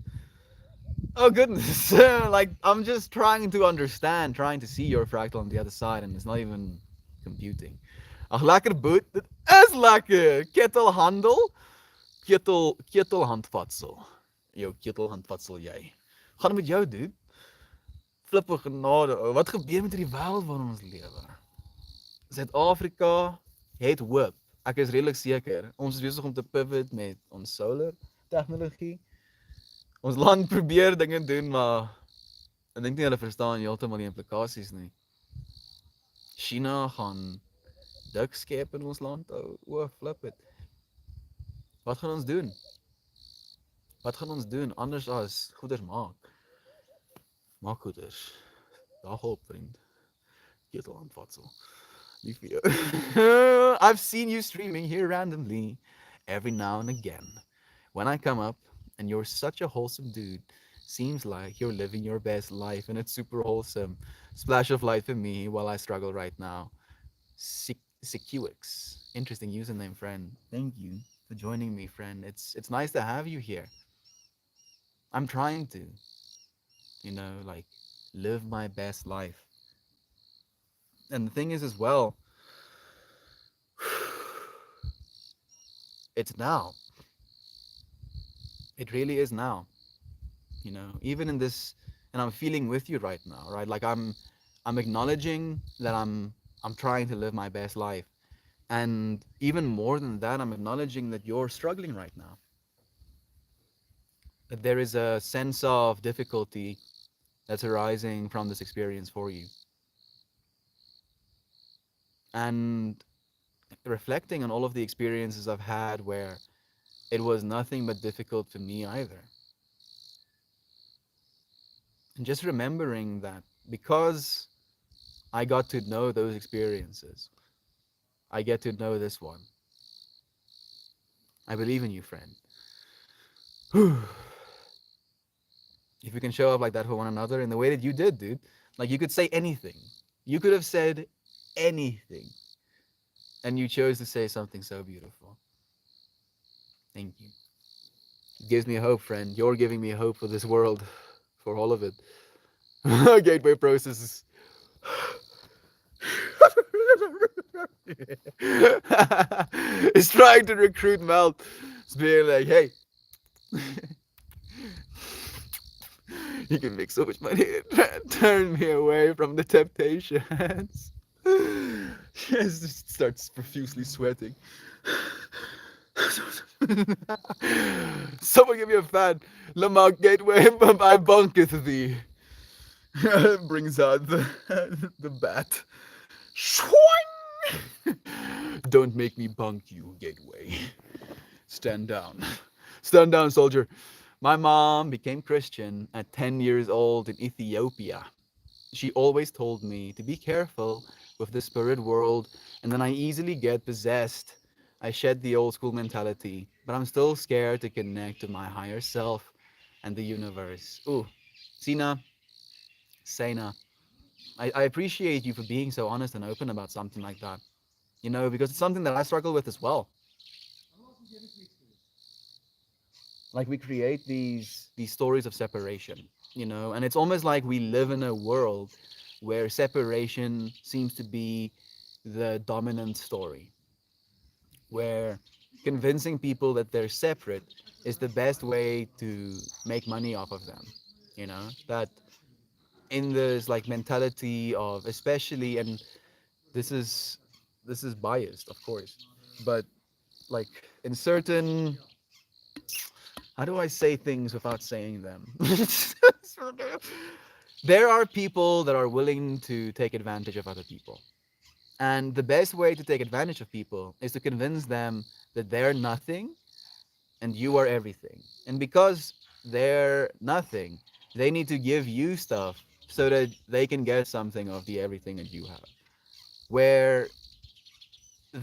oh goodness, like I'm just trying to understand, trying to see your fractal on the other side, and it's not even computing. Ach, lekker boet, dit is lekker. Ketelhandel, ketelhandvatsel. Yo, ketelhandvatsel jy. Gaan dit met jou, dude? Flippe genade. Wat gebeur met hierdie wêreld waarin ons lewe? Suid-Afrika het hoop. Ek is redelik seker. Ons is besig om te pivot met ons solar tegnologie. Ons land probeer dinge doen, maar ek dink nie hulle verstaan heeltemal die implikasies nie. China gaan dik skep in ons land. O, flip it. Wat gaan ons doen? Wat gaan ons doen anders as goeders maak? Maak goeders. Dag op, vriend. Ketel aanvatsel. Lief vir jou. I've seen you streaming here randomly every now and again. When I come up and you're such a wholesome dude, seems like you're living your best life and it's super wholesome. Splash of light for me while I struggle right now. Sequix. Interesting username, friend. Thank you for joining me, friend. It's nice to have you here. I'm trying to, like live my best life. And the thing is as well, it's now. It really is now. Even in this, and I'm feeling with you right now, right? Like I'm acknowledging that I'm trying to live my best life. And even more than that, I'm acknowledging that you're struggling right now. That there is a sense of difficulty that's arising from this experience for you. And reflecting on all of the experiences I've had where it was nothing but difficult for me either. And just remembering that because I got to know those experiences, I get to know this one. I believe in you, friend. If we can show up like that for one another in the way that you did, dude, like you could say anything. You could have said anything. And you chose to say something so beautiful. Thank you. It gives me hope, friend. You're giving me hope for this world, for all of it. Gateway processes. It's trying to recruit Mel. It's being like, hey, you can make so much money. Turn me away from the temptations. Yes, just starts profusely sweating. Someone give me a fan. Lamar Gateway, I bunketh thee. Brings out the bat. Don't make me bunk you, Gateway. Stand down. Stand down, soldier. My mom became Christian at 10 years old in Ethiopia. She always told me to be careful with the spirit world, and then I easily get possessed I shed the old school mentality, but I'm still scared to connect to my higher self and the universe. Ooh, Sina, Sena, I appreciate you for being so honest and open about something like that. You know, because it's something that I struggle with as well. Like we create these stories of separation, you know, and it's almost like we live in a world where separation seems to be the dominant story, where convincing people that they're separate is the best way to make money off of them. You know, that in this like mentality of especially, and this is this is biased, of course, but like in certain, how do I say things without saying them? There are people that are willing to take advantage of other people. And the best way to take advantage of people is to convince them that they're nothing and you are everything. And because they're nothing, they need to give you stuff so that they can get something of the everything that you have. Where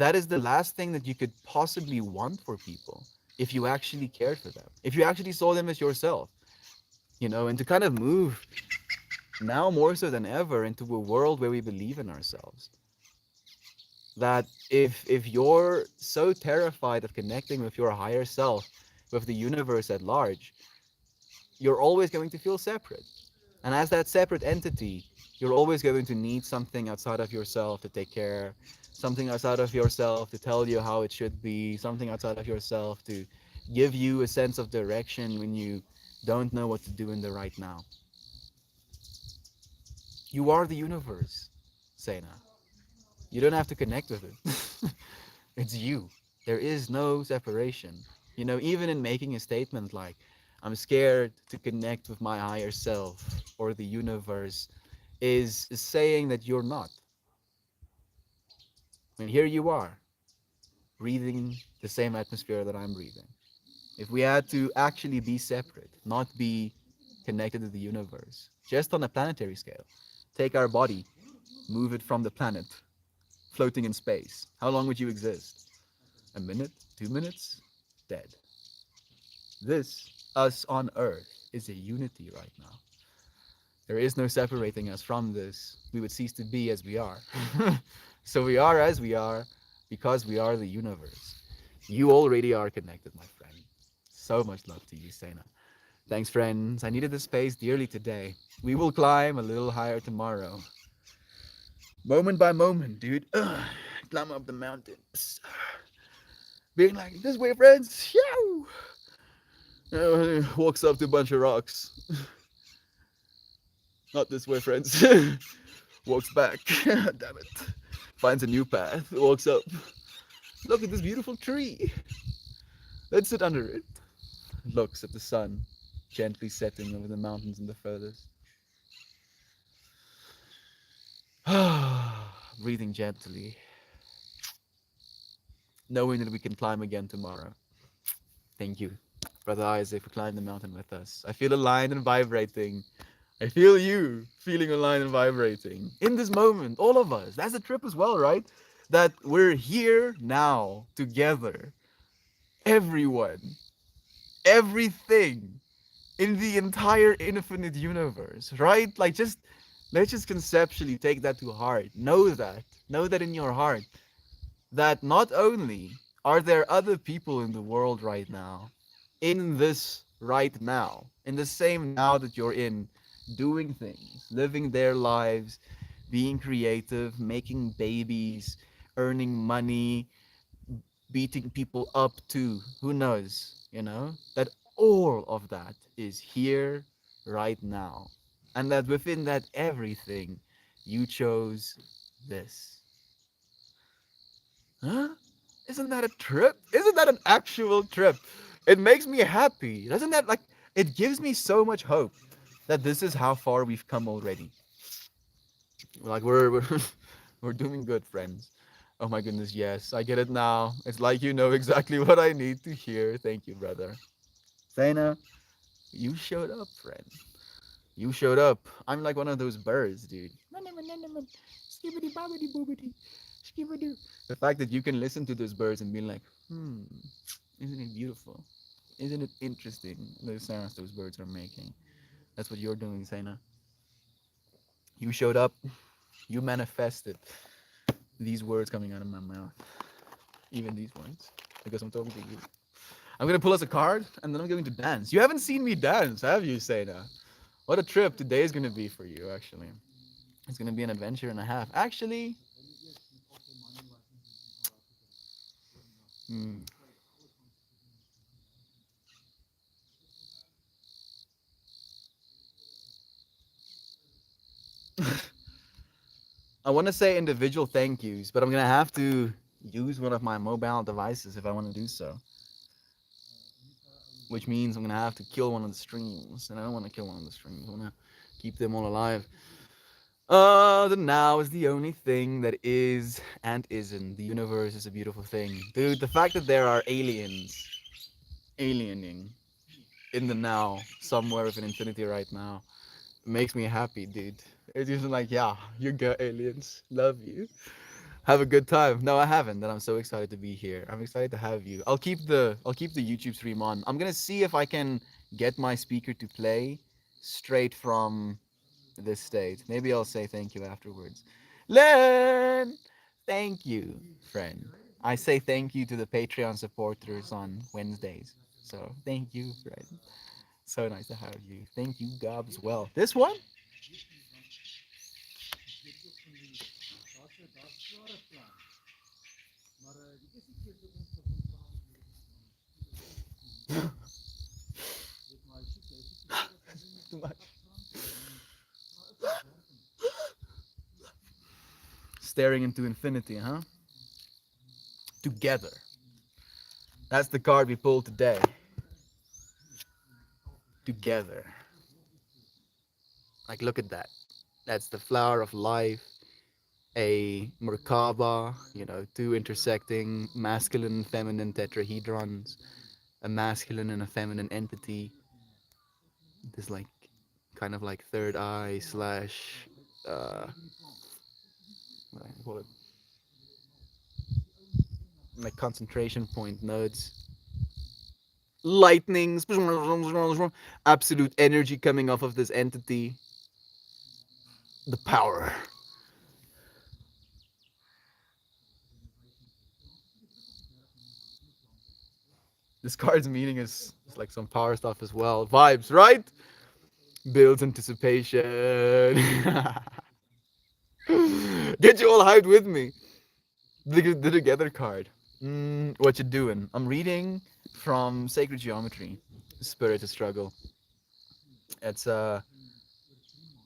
that is the last thing that you could possibly want for people if you actually cared for them, if you actually saw them as yourself, you know, and to kind of move now more so than ever into a world where we believe in ourselves. That if you're so terrified of connecting with your higher self, with the universe at large, you're always going to feel separate. And as that separate entity, you're always going to need something outside of yourself to take care, something outside of yourself to tell you how it should be, something outside of yourself to give you a sense of direction when you don't know what to do in the right now. You are the universe, Sena. You don't have to connect with it. It's you. There is no separation. You know, even in making a statement like, I'm scared to connect with my higher self or the universe, is saying that you're not. And here you are, breathing the same atmosphere that I'm breathing. If we had to actually be separate, not be connected to the universe, just on a planetary scale, take our body, move it from the planet, floating in space, how long would you exist? A minute? 2 minutes? Dead. This, us on Earth, is a unity right now. There is no separating us from this. We would cease to be as we are. So we are as we are because we are the universe. You already are connected, my friend. So much love to you, Sena. Thanks, friends. I needed this space dearly today. We will climb a little higher tomorrow. Moment by moment, dude. Climb up the mountain. Being like, this way, friends. Yow! Walks up to a bunch of rocks. Not this way, friends. Walks back. Damn it. Finds a new path. Walks up. Look at this beautiful tree. Let's sit under it. Looks at the sun gently setting over the mountains in the furthest. Breathing gently, knowing that we can climb again tomorrow. Thank you, Brother Isaac, for climbing the mountain with us. I feel aligned and vibrating. I feel you feeling aligned and vibrating. In this moment, all of us. That's a trip as well, right? That we're here now together. Everyone, everything in the entire infinite universe, right? Like just let's just conceptually take that to heart. Know that in your heart that not only are there other people in the world right now, in this right now, in the same now that you're in, doing things, living their lives, being creative, making babies, earning money, beating people up too. Who knows? You know? That all of that is here right now. And that within that everything, you chose this. Huh? Isn't that a trip? Isn't that an actual trip? It makes me happy. Doesn't that like it gives me so much hope that this is how far we've come already. Like we're we're doing good, friends. Oh my goodness, yes, I get it now. It's like you know exactly what I need to hear. Thank you, brother. Zaina, you showed up, friend. You showed up. I'm like one of those birds, dude. Skibbity bobbity boobity. The fact that you can listen to those birds and be like, isn't it beautiful? Isn't it interesting? Those sounds those birds are making. That's what you're doing, Zaina. You showed up. You manifested these words coming out of my mouth. Even these words. Because I'm talking to you. I'm gonna pull us a card and then I'm going to dance. You haven't seen me dance, have you, Zaina? What a trip today is gonna be for you, actually. It's gonna be an adventure and a half. Actually, hmm, I want to say individual thank yous, but I'm gonna have to use one of my mobile devices if I want to do so. Which means I'm gonna have to kill one of the streams, and I don't want to kill one of the streams. I want to keep them all alive. The now is the only thing that is and isn't. The universe is a beautiful thing, dude. The fact that there are aliens aliening in the now somewhere with an infinity right now makes me happy, dude. It's just like, yeah, you go aliens, love you. Have a good time. No, I haven't, and I'm so excited to be here. I'm excited to have you. I'll keep the YouTube stream on. I'm gonna see if I can get my speaker to play straight from this state. Maybe I'll say thank you afterwards. Len, thank you, friend. I say thank you to the Patreon supporters on Wednesdays. So thank you, friend. So nice to have you. Thank you, Gob, as well. This one? Too much. Staring into infinity, huh? Together. That's the card we pulled today. Together. Like, look at that. That's the flower of life, a Merkaba, two intersecting masculine and feminine tetrahedrons, a masculine and a feminine entity. This, like, kind of like third eye slash, what do I call it? Like concentration point nodes. Lightnings, absolute energy coming off of this entity. The power. This card's meaning is like some power stuff as well. Vibes, right? Builds anticipation. Get you all hyped with me. The Together card. What you doing? I'm reading from Sacred Geometry, Spirit to Struggle. It's a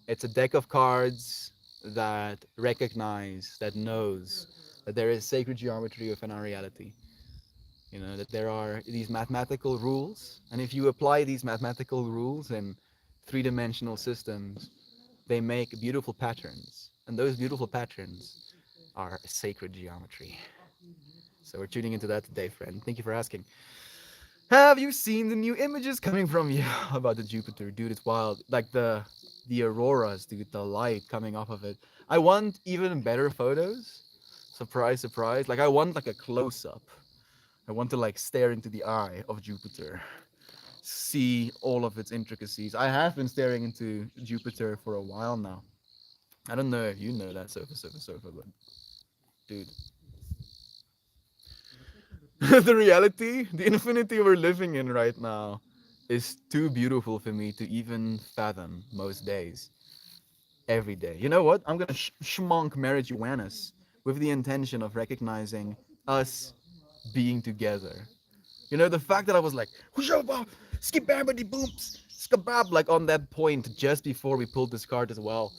it's a deck of cards that recognize, that knows that there is sacred geometry within our reality. That there are these mathematical rules, and if you apply these mathematical rules in three-dimensional systems, they make beautiful patterns, and those beautiful patterns are sacred geometry. So we're tuning into that today, friend. Thank you for asking. Have you seen the new images coming from you about the Jupiter, dude? It's wild. Like the auroras, dude, the light coming off of it. I want even better photos. Surprise, surprise. Like, I want like a close up. I want to like stare into the eye of Jupiter, see all of its intricacies. I have been staring into Jupiter for a while now. I don't know if you know that, Sofa, but dude, the reality, the infinity we're living in right now is too beautiful for me to even fathom most days. Every day. You know what? I'm gonna schmonk marijuanas with the intention of recognizing us being together. The fact that I was like, skibabity booms, skabab, like on that point just before we pulled this card as well.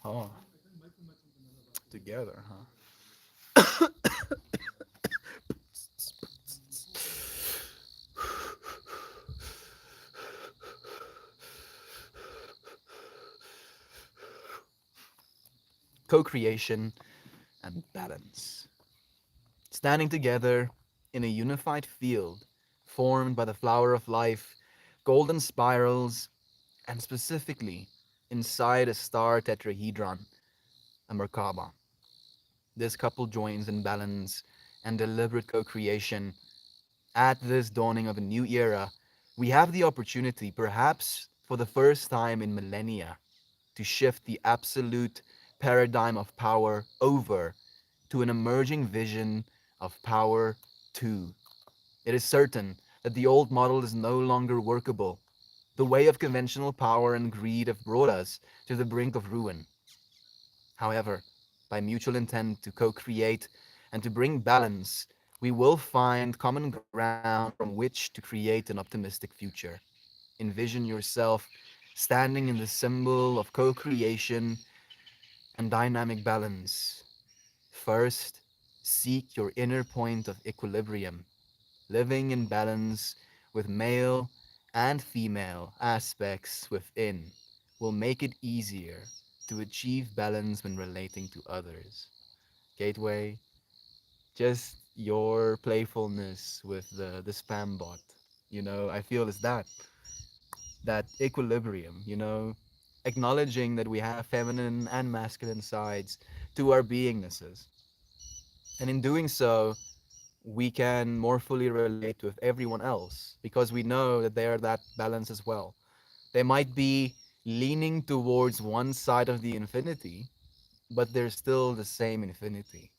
Oh, together, huh? co-creation, and balance. Standing together in a unified field formed by the flower of life, golden spirals, and specifically inside a star tetrahedron, a Merkaba. This couple joins in balance and deliberate co creation. At this dawning of a new era, we have the opportunity, perhaps for the first time in millennia, to shift the absolute paradigm of power over to an emerging vision of power too. It is certain that the old model is no longer workable. The way of conventional power and greed have brought us to the brink of ruin. However, by mutual intent to co create and to bring balance, we will find common ground from which to create an optimistic future. Envision yourself standing in the symbol of co creation and dynamic balance. First, seek your inner point of equilibrium. Living in balance with male and female aspects within will make it easier to achieve balance when relating to others. Gateway, just your playfulness with the spam bot, I feel is that equilibrium, acknowledging that we have feminine and masculine sides to our beingnesses. And in doing so, we can more fully relate with everyone else because we know that they are that balance as well. They might be leaning towards one side of the infinity, but they're still the same infinity.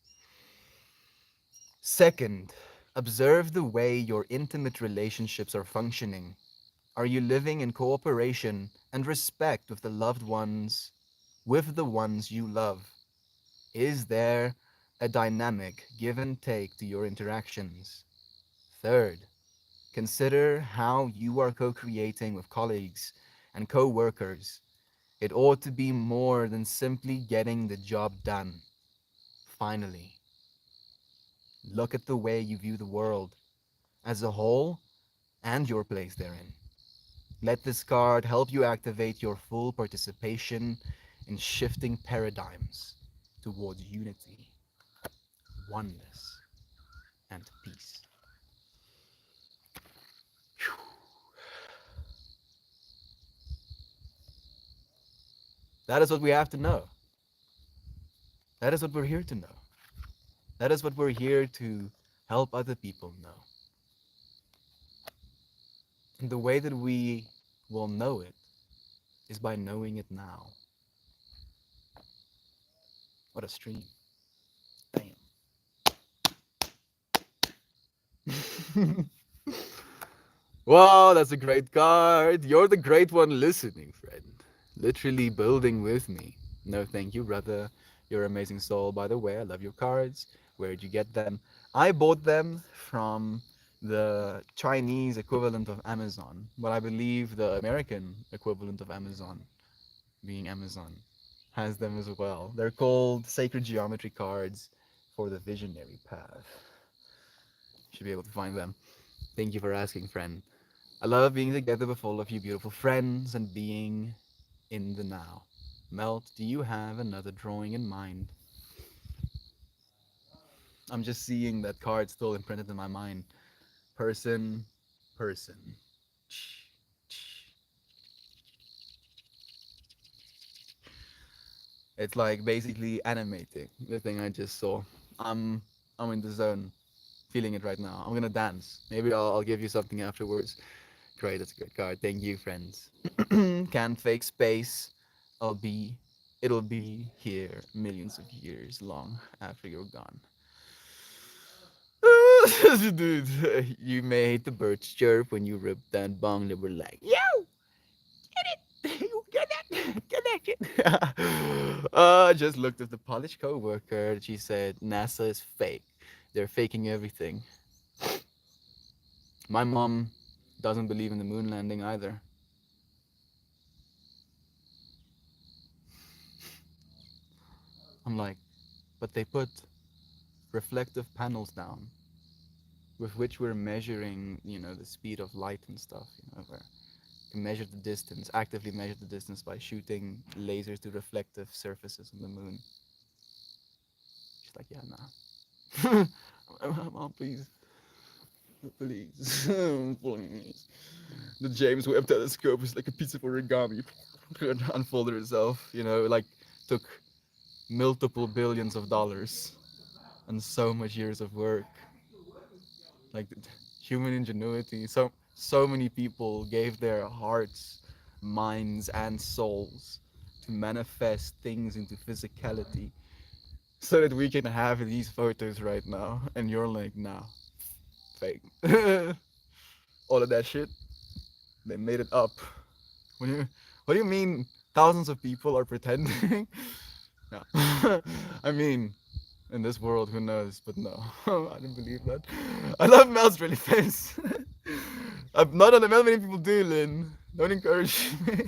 Second, observe the way your intimate relationships are functioning. Are you living in cooperation and respect with the ones you love? Is there a dynamic give and take to your interactions? Third, consider how you are co creating with colleagues and co workers. It ought to be more than simply getting the job done. Finally, look at the way you view the world as a whole and your place therein. Let this card help you activate your full participation in shifting paradigms towards unity, oneness, and peace. That is what we have to know. That is what we're here to know. That is what we're here to help other people know. And the way that we will know it is by knowing it now. What a stream. Damn. Wow, that's a great card. You're the great one listening, friend. Literally building with me. No, thank you, brother. You're an amazing soul, by the way. I love your cards. Where'd you get them? I bought them from the Chinese equivalent of Amazon, but I believe the American equivalent of Amazon, being Amazon, has them as well. They're called Sacred Geometry cards for the Visionary Path. Should be able to find them. Thank you for asking, friend. I love being together with all of you beautiful friends and being in the now. Melt, do you have another drawing in mind? I'm just seeing that card still imprinted in my mind. Person, person. It's like basically animating the thing I just saw. I'm I'm in the zone, feeling it right now. I'm gonna dance. Maybe I'll give you something afterwards. Great, that's a good card. Thank you, friends. Can't fake space. I'll be, it'll be here millions of years long after you're gone. Dude, you made the birds chirp when you ripped that bong. They were like, yo, get it, you get that connection. I just looked at the polished coworker. She said NASA is fake. They're faking everything. My mom doesn't believe in the moon landing either. I'm like, but they put reflective panels down with which we're measuring, the speed of light and stuff, where we can measure the distance, actively measure the distance by shooting lasers to reflective surfaces on the moon. just like, yeah, nah. Mom, please, please. The James Webb Telescope is like a piece of origami. Unfolded itself, like took multiple billions of dollars and so much years of work, like human ingenuity. So many people gave their hearts, minds, and souls to manifest things into physicality so that we can have these photos right now. And you're like, nah, fake. All of that shit, they made it up. What do you, what do you mean thousands of people are pretending? No. I mean, in this world, who knows? But no, I don't believe that. I love Mel's really face. I'm not on the Mel, many people do, Lynn. Don't encourage me.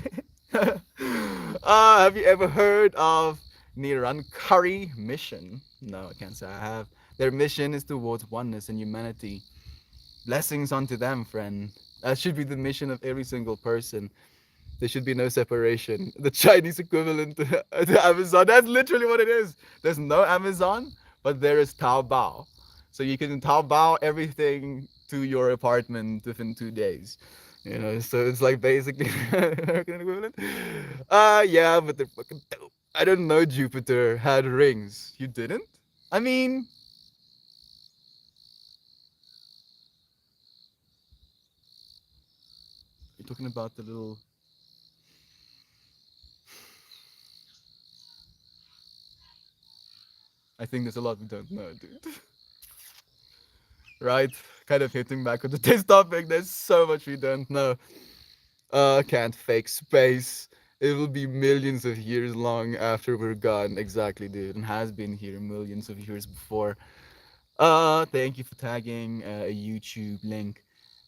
Have you ever heard of Nirankari mission? No, I can't say I have. Their mission is towards oneness and humanity. Blessings unto them, friend. That should be the mission of every single person. There should be no separation. The Chinese equivalent to Amazon. That's literally what it is. There's no Amazon, but there is Taobao. So you can Taobao everything to your apartment within 2 days. So it's like basically American equivalent. Yeah, but they're fucking dope. I don't know Jupiter had rings. You didn't? I mean, you're talking about the little. I think there's a lot we don't know, dude. Right? Kind of hitting back on today's topic. There's so much we don't know. Can't fake space. It will be millions of years long after we're gone. Exactly, dude. And has been here millions of years before. Thank you for tagging a YouTube link.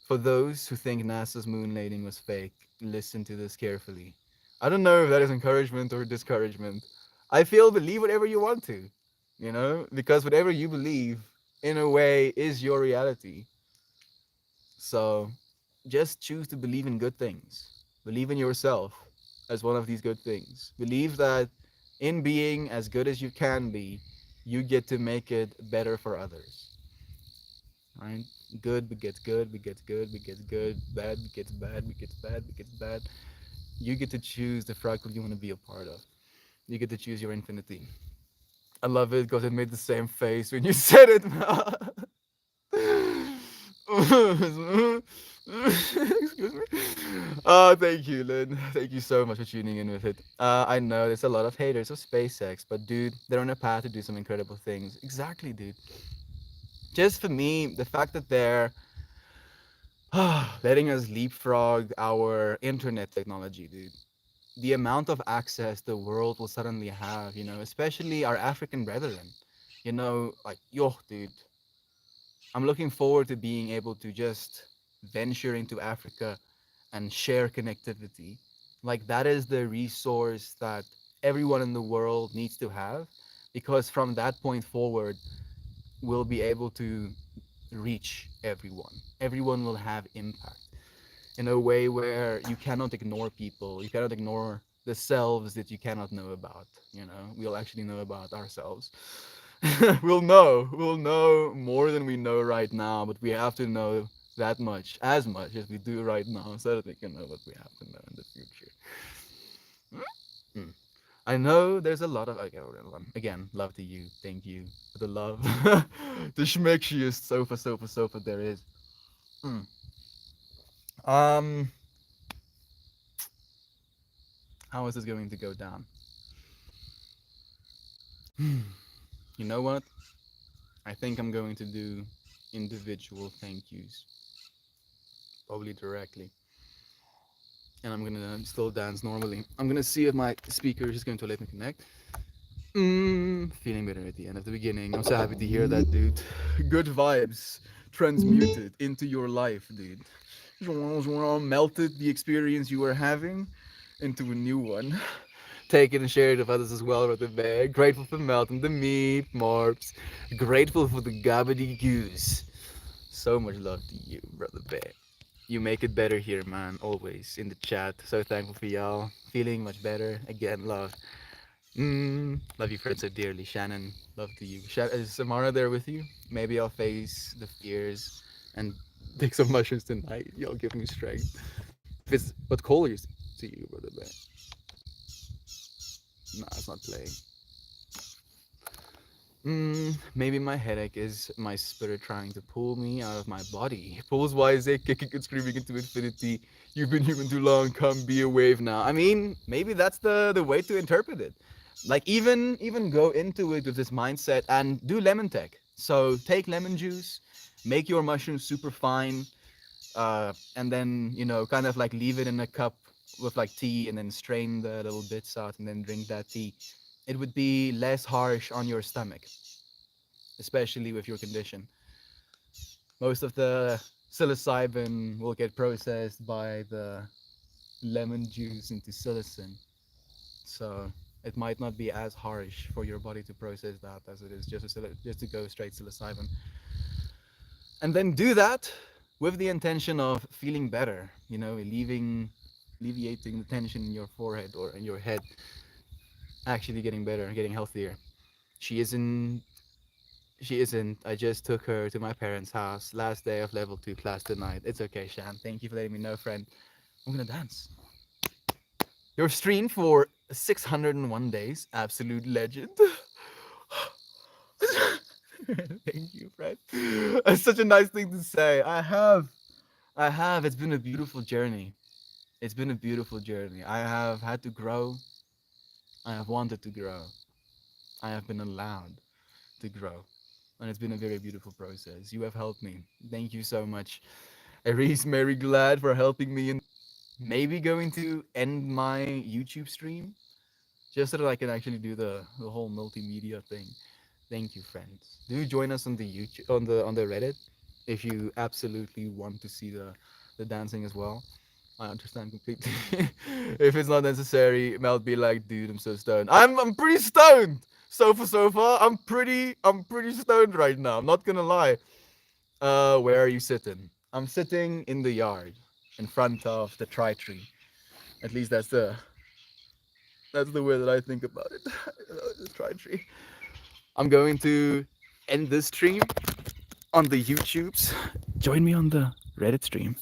For those who think NASA's moon landing was fake, listen to this carefully. I don't know if that is encouragement or discouragement. I feel believe whatever you want to, because whatever you believe, in a way, is your reality. So just choose to believe in good things. Believe in yourself as one of these good things. Believe that in being as good as you can be, you get to make it better for others. Right? Good begets good, begets good, begets good, bad begets bad, begets bad, begets bad. You get to choose the fractal you want to be a part of. You get to choose your infinity. I love it because it made the same face when you said it. Excuse me. Oh, thank you, Lynn. Thank you so much for tuning in with it. I know there's a lot of haters of SpaceX, but dude, they're on a path to do some incredible things. Exactly, dude. Just for me, the fact that they're letting us leapfrog our internet technology, dude. The amount of access the world will suddenly have, especially our African brethren. Like, yo, dude, I'm looking forward to being able to just venture into Africa and share connectivity. Like, that is the resource that everyone in the world needs to have, because from that point forward, we'll be able to reach everyone. Everyone will have impact in a way where you cannot ignore people. You cannot ignore the selves that you cannot know about. We'll actually know about ourselves. We'll know more than we know right now, but we have to know that much, as much as we do right now, so that we can know what we have to know in the future. Mm. I know there's a lot of, okay, again, love to you. Thank you for the love. The schmeckshiest sofa there is. Mm. Um, how is this going to go down? You know what? I think I'm going to do individual thank yous, probably directly. And I'm gonna still dance normally. I'm gonna see if my speaker is going to let me connect. Feeling better at the end of the beginning. I'm so happy to hear that, dude. Good vibes transmuted into your life, dude. Melted the experience you were having into a new one. Take it and share it with others as well, Brother Bear. Grateful for melting the meat, Morps. Grateful for the gobbledygoos. So much love to you, Brother Bear. You make it better here, man. Always in the chat. So thankful for y'all. Feeling much better. Again, love. Love you, friend, so dearly. Shannon, love to you. Is Samara there with you? Maybe I'll face the fears and take some mushrooms tonight. Y'all give me strength. If it's what call is to you, brother bear? Nah, it's not playing. Maybe my headache is my spirit trying to pull me out of my body. Pulls Isaac, kicking and screaming into infinity. You've been human too long. Come be a wave now. I mean, maybe that's the way to interpret it. Like even go into it with this mindset and do lemon tech. So take lemon juice, make your mushrooms super fine, and then kind of like leave it in a cup with like tea, and then strain the little bits out, and then drink that tea. It would be less harsh on your stomach, especially with your condition. Most of the psilocybin will get processed by the lemon juice into psilocin, so it might not be as harsh for your body to process that as it is just to go straight psilocybin. And then do that with the intention of feeling better, alleviating the tension in your forehead or in your head, actually getting better, getting healthier. She isn't She isn't. I just took her to my parents' house. Last day of level 2 class tonight. It's okay, Shan. Thank you for letting me know, friend. I'm gonna dance. Your stream for 601 days. Absolute legend. Thank you, friend. It's such a nice thing to say. I have. I have. It's been a beautiful journey. It's been a beautiful journey. I have had to grow. I have wanted to grow. I have been allowed to grow. And it's been a very beautiful process. You have helped me. Thank you so much. Aries Mary Glad for helping me and maybe going to end my YouTube stream just so that I can actually do the whole multimedia thing. Thank you, friends. Do join us on the YouTube on the Reddit if you absolutely want to see the dancing as well. I understand completely. If it's not necessary, Mel be like, dude, I'm so stoned. I'm pretty stoned. So far, I'm pretty stoned right now. I'm not gonna lie. Where are you sitting? I'm sitting in the yard, in front of the tri tree. At least that's the way that I think about it. The tri tree. I'm going to end this stream on the YouTubes. Join me on the Reddit stream.